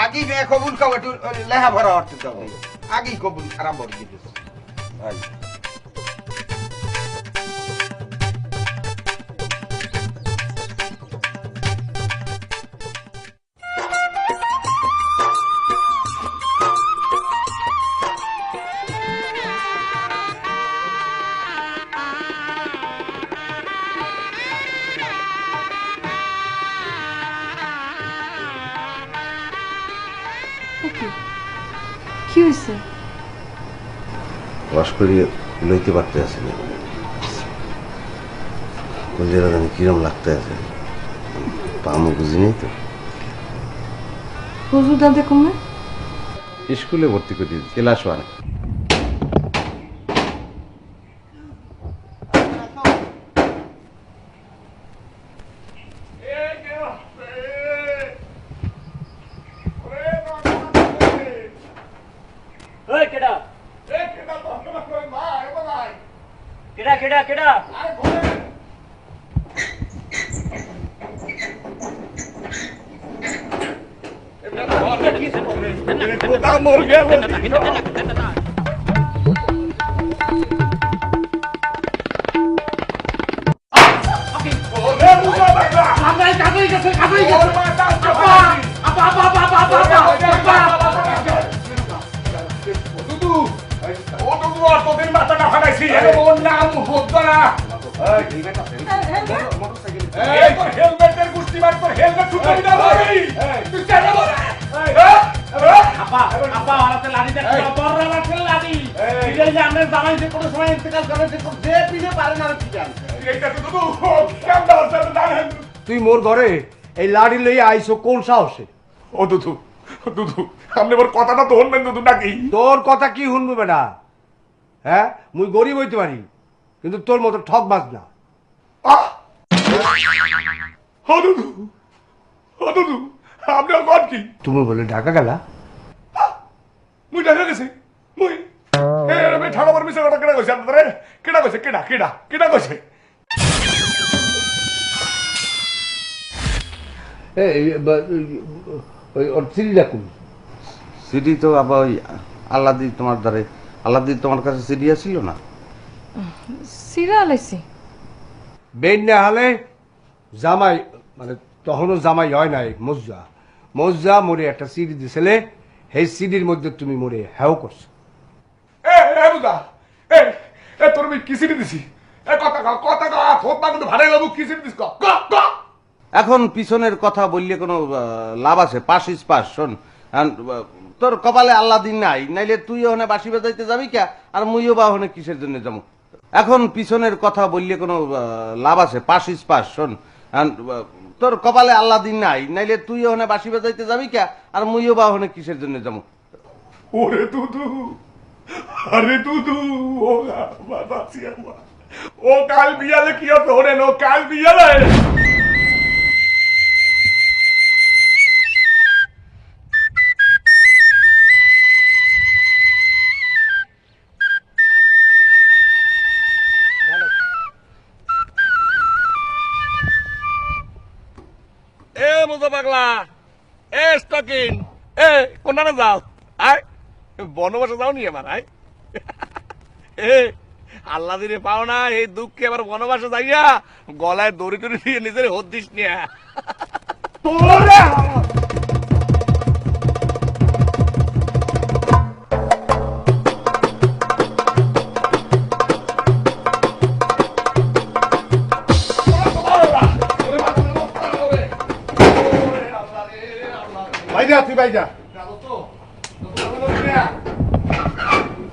আগেই মেয়ে কবুল খাবো একটু লেহা ভরা অর্থ যাবো আগেই কবুল খারাপ ভরে দিতেছে ভাই কি হয়েছে ওয়াশ করিয়ে লইতে পারতে আছে না কলজেরা জানি কিরম লাগতে আছে পামো বুঝি নেই তো হুজুর দাদা কমে স্কুলে ভর্তি করে দিয়েছি ক্লাস 1 কেডা তুই মোর ঘরে এই লাড়ি লইয়া আইছো কোন সাহসে? ও দুধু দুধু আপনি ওর কথাটা তো শুনবেন দুধু নাকি? তোর কথা কি শুনবো বেটা? হ্যাঁ, মুই গরিব হইতে পারি কিন্তু তোর মতো ঠক বাজ না। আপনি কন কি? তুমি বলে ঢাকা গেলা? মুই ঢাকা গেছি মুই ঠাড়া মার মিশে কথা কেডা কইছে আপনারে? কেডা কইছে? কেডা কেডা কেডা কইছে? সিডি রাখুন। সিডি তো আবার ওই আল্লাদি তোমার দ্বারে, আল্লাদি তোমার কাছে সিডি আসছিল না? সিরিয়াল আইছি বেন না হলে জামাই, মানে তখনও জামাই হয় নাই, মজ্জা মজ্জা মোরে একটা সিডি দিছিলে, সেই সিডির মধ্যে তুমি মোরে হ্যাও করছো। তোর আমি কি সিডি দিছি? কথা ভাড়াই বাবু কি সিডি দিস? এখন পিছনের কথা বললে কোনো লাভ আছে? পাস ইস পাস। শোন, তোর কপালে আল্লাহ দিন নাই, নাইলে তুই ওখানে বাসি বাজাইতে যাবি কে, আর মুইও বা ওখানে কিসের জন্য যাবো? এখন পিছনের কথা বললে কোনো লাভ আছে? পাস ইস পাস। শোন, তোর কপালে আল্লাহ দিন নাই, নাইলে তুই ওখানে বাসি বাজাইতে যাবি কে, আর মুইও বা ওখানে কিসের জন্য যাবো? ওরে দুধু, আরে দুধু, ও কাল বিয়ালে কি হতো? ওরে নো কাল বিয়ালে পাগলা এ স্টকিন এ কোনখানে যাও? আয় বনবাসে যাও নি আমার? আয় এ আল্লাহ দিনে পাও না, এই দুঃখে আবার বনবাসে যাইয়া গলায় দড়ি টড়ি দিয়ে নিজের হদ দিস নিয়া। তুই বাইজা,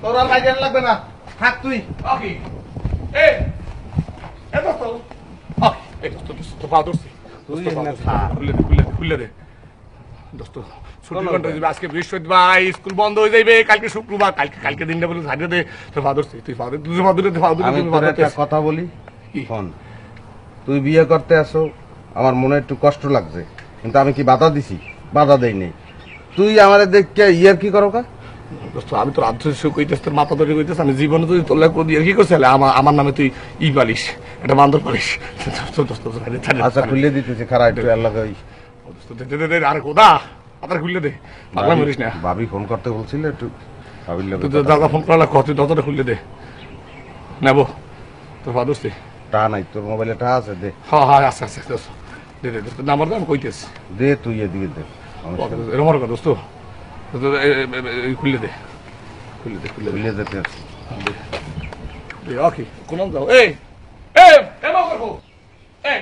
তোর আর বাইজা লাগবে না, থাক তুই। আজকে বৃহস্পতিবার, স্কুল বন্ধ হয়ে যাইবে, কালকে শুক্রবার, কালকে দিনটা বলে ঝাড়িয়ে দে। তোর ফাদর তুই কথা বলি, তুই বিয়ে করতে আসো, আমার মনে একটু কষ্ট লাগছে, কিন্তু আমি কি বাধা দিছি? বাধা দেই নেই। তুই আমার দেখে ইয়ার কি করো কা? আমি তোর আদর্শ কইতেছ, তোর মাথা ধরে কইতেছ, আমি জীবনে তুই তোর লাগে দিয়ে কি করছিস? আমার নামে তুই ই পালিস, এটা বান্দর পালিস। আচ্ছা খুলে দিতেছি, খারাপ একটু আল্লাহ। আরে কোদা আপনার খুললে দে, পাগলা মরিস না। ভাবি ফোন করতে বলছিল, একটু দাদা ফোন করা কত দরজাটা খুললে দে, নেবো তোর ফাদর টা নাই তোর মোবাইলে টা আছে? দে। হ্যাঁ হ্যাঁ আচ্ছা আচ্ছা দে দে তোর নাম্বার আমি কইতেছি। দে তুই এদিকে দে, এরকম আর দোস্ত খুললে দে, খুললে দে, খুললে খুলে যেতে দে। ওকে কোন যাও? এই এই এমন করবো, এই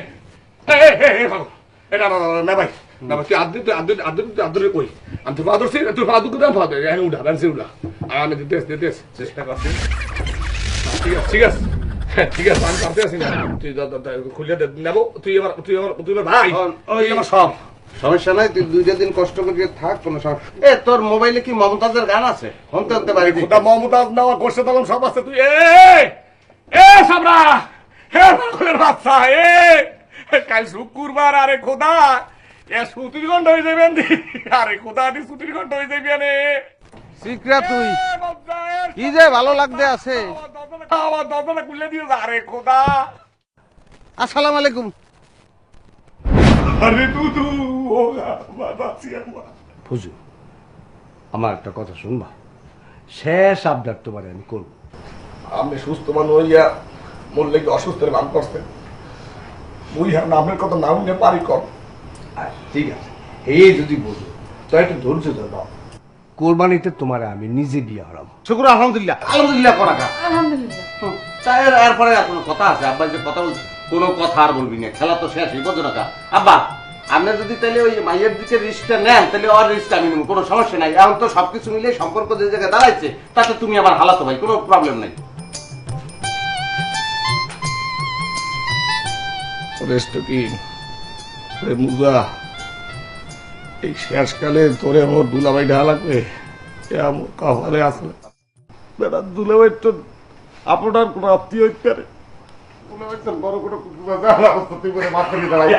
এই এই বাবু এটা না ভাই না ভাই, তুই আদরে আদরে আদরে কই? আমি তোর ফাদর তোর ফাদর কোথায়? ফাদর এখানে উঠা রানছে উঠা, আমি দিতে চেষ্টা করছি। ঠিক আছে ঠিক আছে ঠিক আছে, আমি পারতে আছি না। তুই খুলে দে, নেবো। তুই এবার ভাই, তুই আমার সব। সমস্যা নাই, তুই 2 দিন কষ্ট করে থাক, কোনো সমস্যা। এ তোর মোবাইলে কি মমতাজের গান আছে? শুনতে শুনতে পারি। খোদা মমতাজ নেওয়া করছে তখন সব আছে। তুই এ সাবরা, হে পাগলের বাচ্চা, কাল শুক্রবার, আরে খোদা এ ছুটির ঘন্টা হয়ে যাবেন। আরে খোদা দি ছুটির ঘন্টা হয়ে যাবি। শিখরা তুই কি যে ভালো লাগতে আছে। আমার দরজাটা খুলে দিও। আরে খোদা, আসসালামু আলাইকুম। আরে দুদু, ও বাবা ফজু, আমার একটা কথা শুনবা, শেষ আবদার তোমার আমি করবো। আপনি সুস্থ মানুষ হইয়া মরলে কি অসুস্থের ভান করছেন? মুই আপনার কথা নাম নিয়ে পারি কম। ঠিক আছে, এই যদি বলবো তো একটু ধৈর্য ধরবা। কোরবানিতে তোমার আমি নিজে বিয়ে হারাম। শুক্র আলহামদুলিল্লাহ, আলহামদুলিল্লাহ করা গা। আলহামদুলিল্লাহ। তাই এরপরে আর কোনো কথা আছে? আব্বা যে কথা বলছে কোনো কথা আর বলবি না, খেলা তো শেষ, বুঝো না? আব্বা আপনি যদি তাহলে ওই মাইয়ের দিকে রিস্কটা নেন তাহলে আর রিস্ক আমি নেব, কোনো সমস্যা নাই। এখন তো সবকিছু মিলে সম্পর্ক যে জায়গায় দাঁড়াইছে তাতে তুমি আবার হালাতো ভাই, কোনো প্রবলেম নাই। কি মুজা এই শেষকালে তোরে আমার দুলাভাই ঢা লাগবে, আমার কপালে আসলে বেটা দুলাভাই তো আপনার কোনো আত্মীয় হইতে পারে। দুলাভাই তো বড় কোনো অবস্থা তুই করে মাথা দিয়ে দাঁড়াই।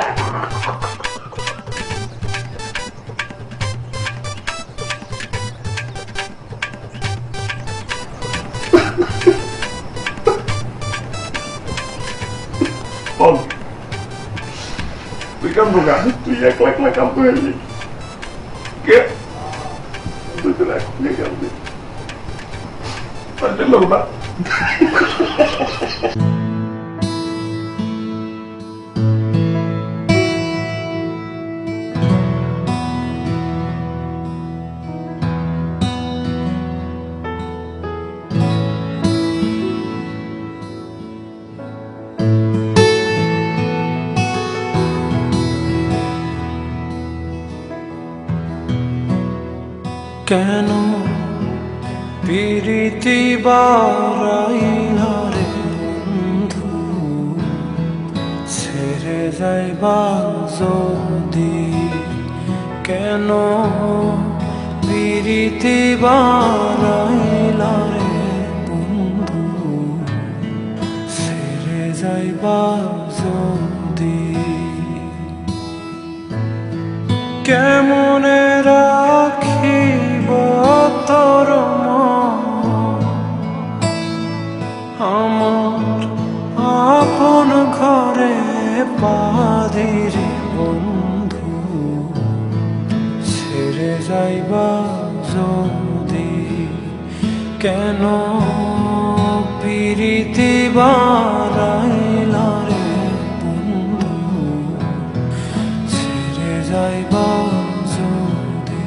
তুই কাম বোকা, তুই একলা একলা কাম করে কে তুই তো একলা কাম দিস লোক না। কেন প্রীতি বারাইলা রে বন্ধু, ছেড়ে যাইবা যদি? কেন প্রীতি বারাইলা রে বন্ধু, ছেড়ে যাইবা যদি? কেমনে রাখিব তোর মন আমার আপন ঘরে বাঁধিরে বন্ধু, ছেড়ে যাইবা যদি? কেন প্রীতি বারাইলা রে বন্ধু, ছেড়ে যাইবা যদি?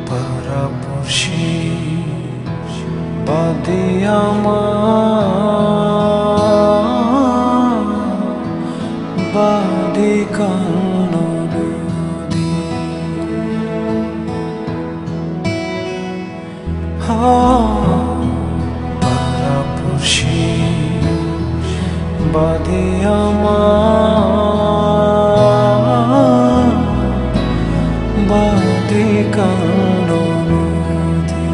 পাড়াপড়শি বাদে আমার বাদে কান্ন নদী, পাড়াপড়শি বাদে আমার বাদে কান্ন নদী,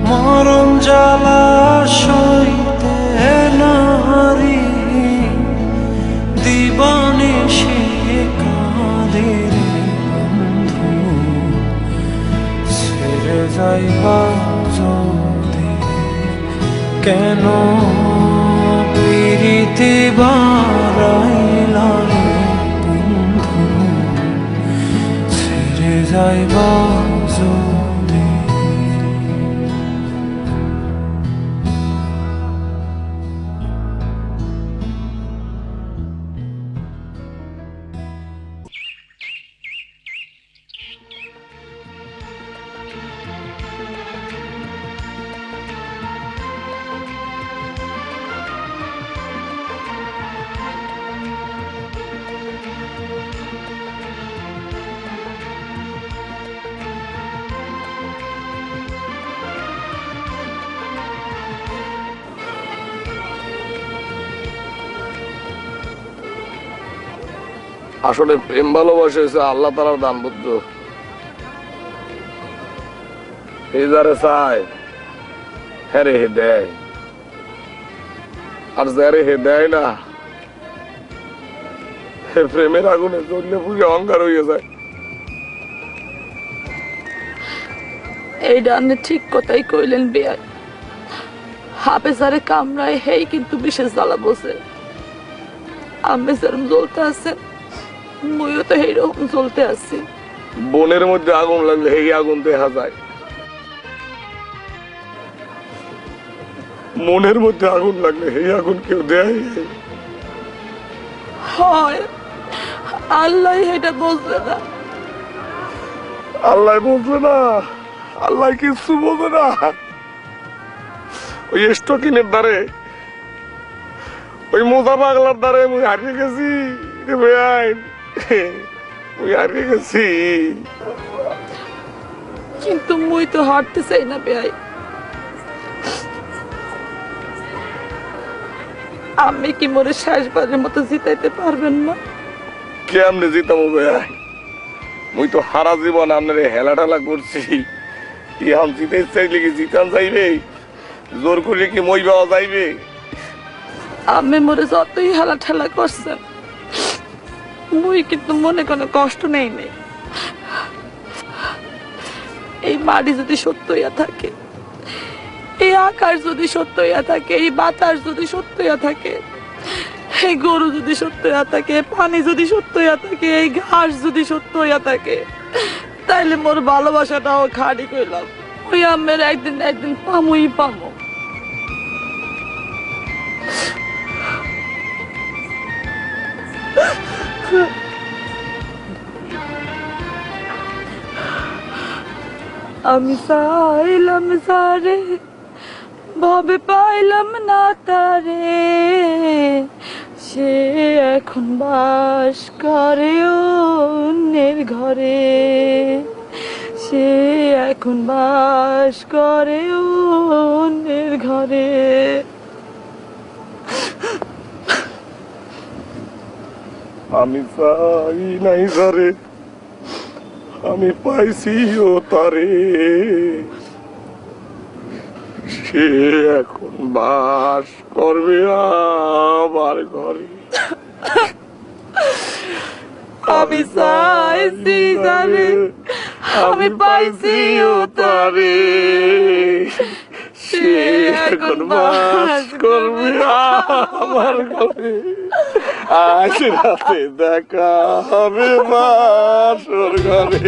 মরণ জ্বালা সইতে নারী দিবানে সে কাঁদে রে বন্ধু, ছেড়ে যাইবা যদি? কেন প্রীতি বারাইলা রে বন্ধু, ছেড়ে যাইবা যদি? আসলে প্রেম ভালোবাসা হয়েছে আল্লাহ তাআলার দান বুঝছো। এই যারে চায় হ্যাঁ রে হে দেয়, আর যারে হে দেয় না হে প্রেমের আগুনে জ্বললে পুজো অহংকার হয়ে যায়। এইটা আপনি ঠিক কথাই কইলেন বিয়াই। হাফেজারে কামরায় হেই কিন্তু বিশেষ জ্বালা বসে। আমি যেরকম জ্বলতে আছেন মুইও তো এইরকম জ্বলতে আছি। বনের মধ্যে আগুন লাগলে এই আগুন দেখা যায়, মনের মধ্যে আগুন লাগলে এই আগুন কেউ দেয়? হয় আল্লাহ এটা বুঝবে না। আল্লাহ বুঝবে না, আল্লাহ কিছু বোঝে না। ওই স্টকিনের দ্বারে, ওই মোজা পাগলার দ্বারে মুই হারিয়ে গেছি রে বেআইন, মুই হারিয়ে গেছি। কিন্তু মুই তো হারতে চাই না বেআই। আমি কি মোরে শেষবারের মতো জিতাইতে পারবেন না? কেমনে জিতামো বেআইন? মুই তো হারা জীবন আপনার হেলা ঠেলা করছি, এখন জিতে চাইলে কি জিতান যাইবে? জোর করলে কি মই পাওয়া যাইবে? আমি মোরে যতই হেলা ঠেলা করছেন মুই কিন্তু মনে কোনো কষ্ট নেই নেই। এই মাটি যদি সত্য হইয়া থাকে, এই আকাশ যদি সত্য হইয়া থাকে, এই বাতাস যদি সত্য হইয়া থাকে, এই গরু যদি সত্য হইয়া থাকে, পানি যদি সত্য হইয়া থাকে, এই ঘাস যদি সত্য হইয়া থাকে, তাইলে মোর ভালোবাসাটাও খাড়ি কইলাম ওই আমের একদিন না একদিন পামুই পামো। আমি চাইলাম সারে ভাবে পাইলাম না তারে, সে এখন বাস করে অন্যের ঘরে, সে এখন বাস করে অন্যের ঘরে। আমি চাই নাই সারে, আমি পাইছি ও তারে, সে এখন বাস করবে আমার ঘরে। আমি চাইছি তারে, আমি পাইছি ও তারে, সে এখন বাস করবে আমার ঘরে। আজ রাতে দেখা হবে বাসর ঘরে।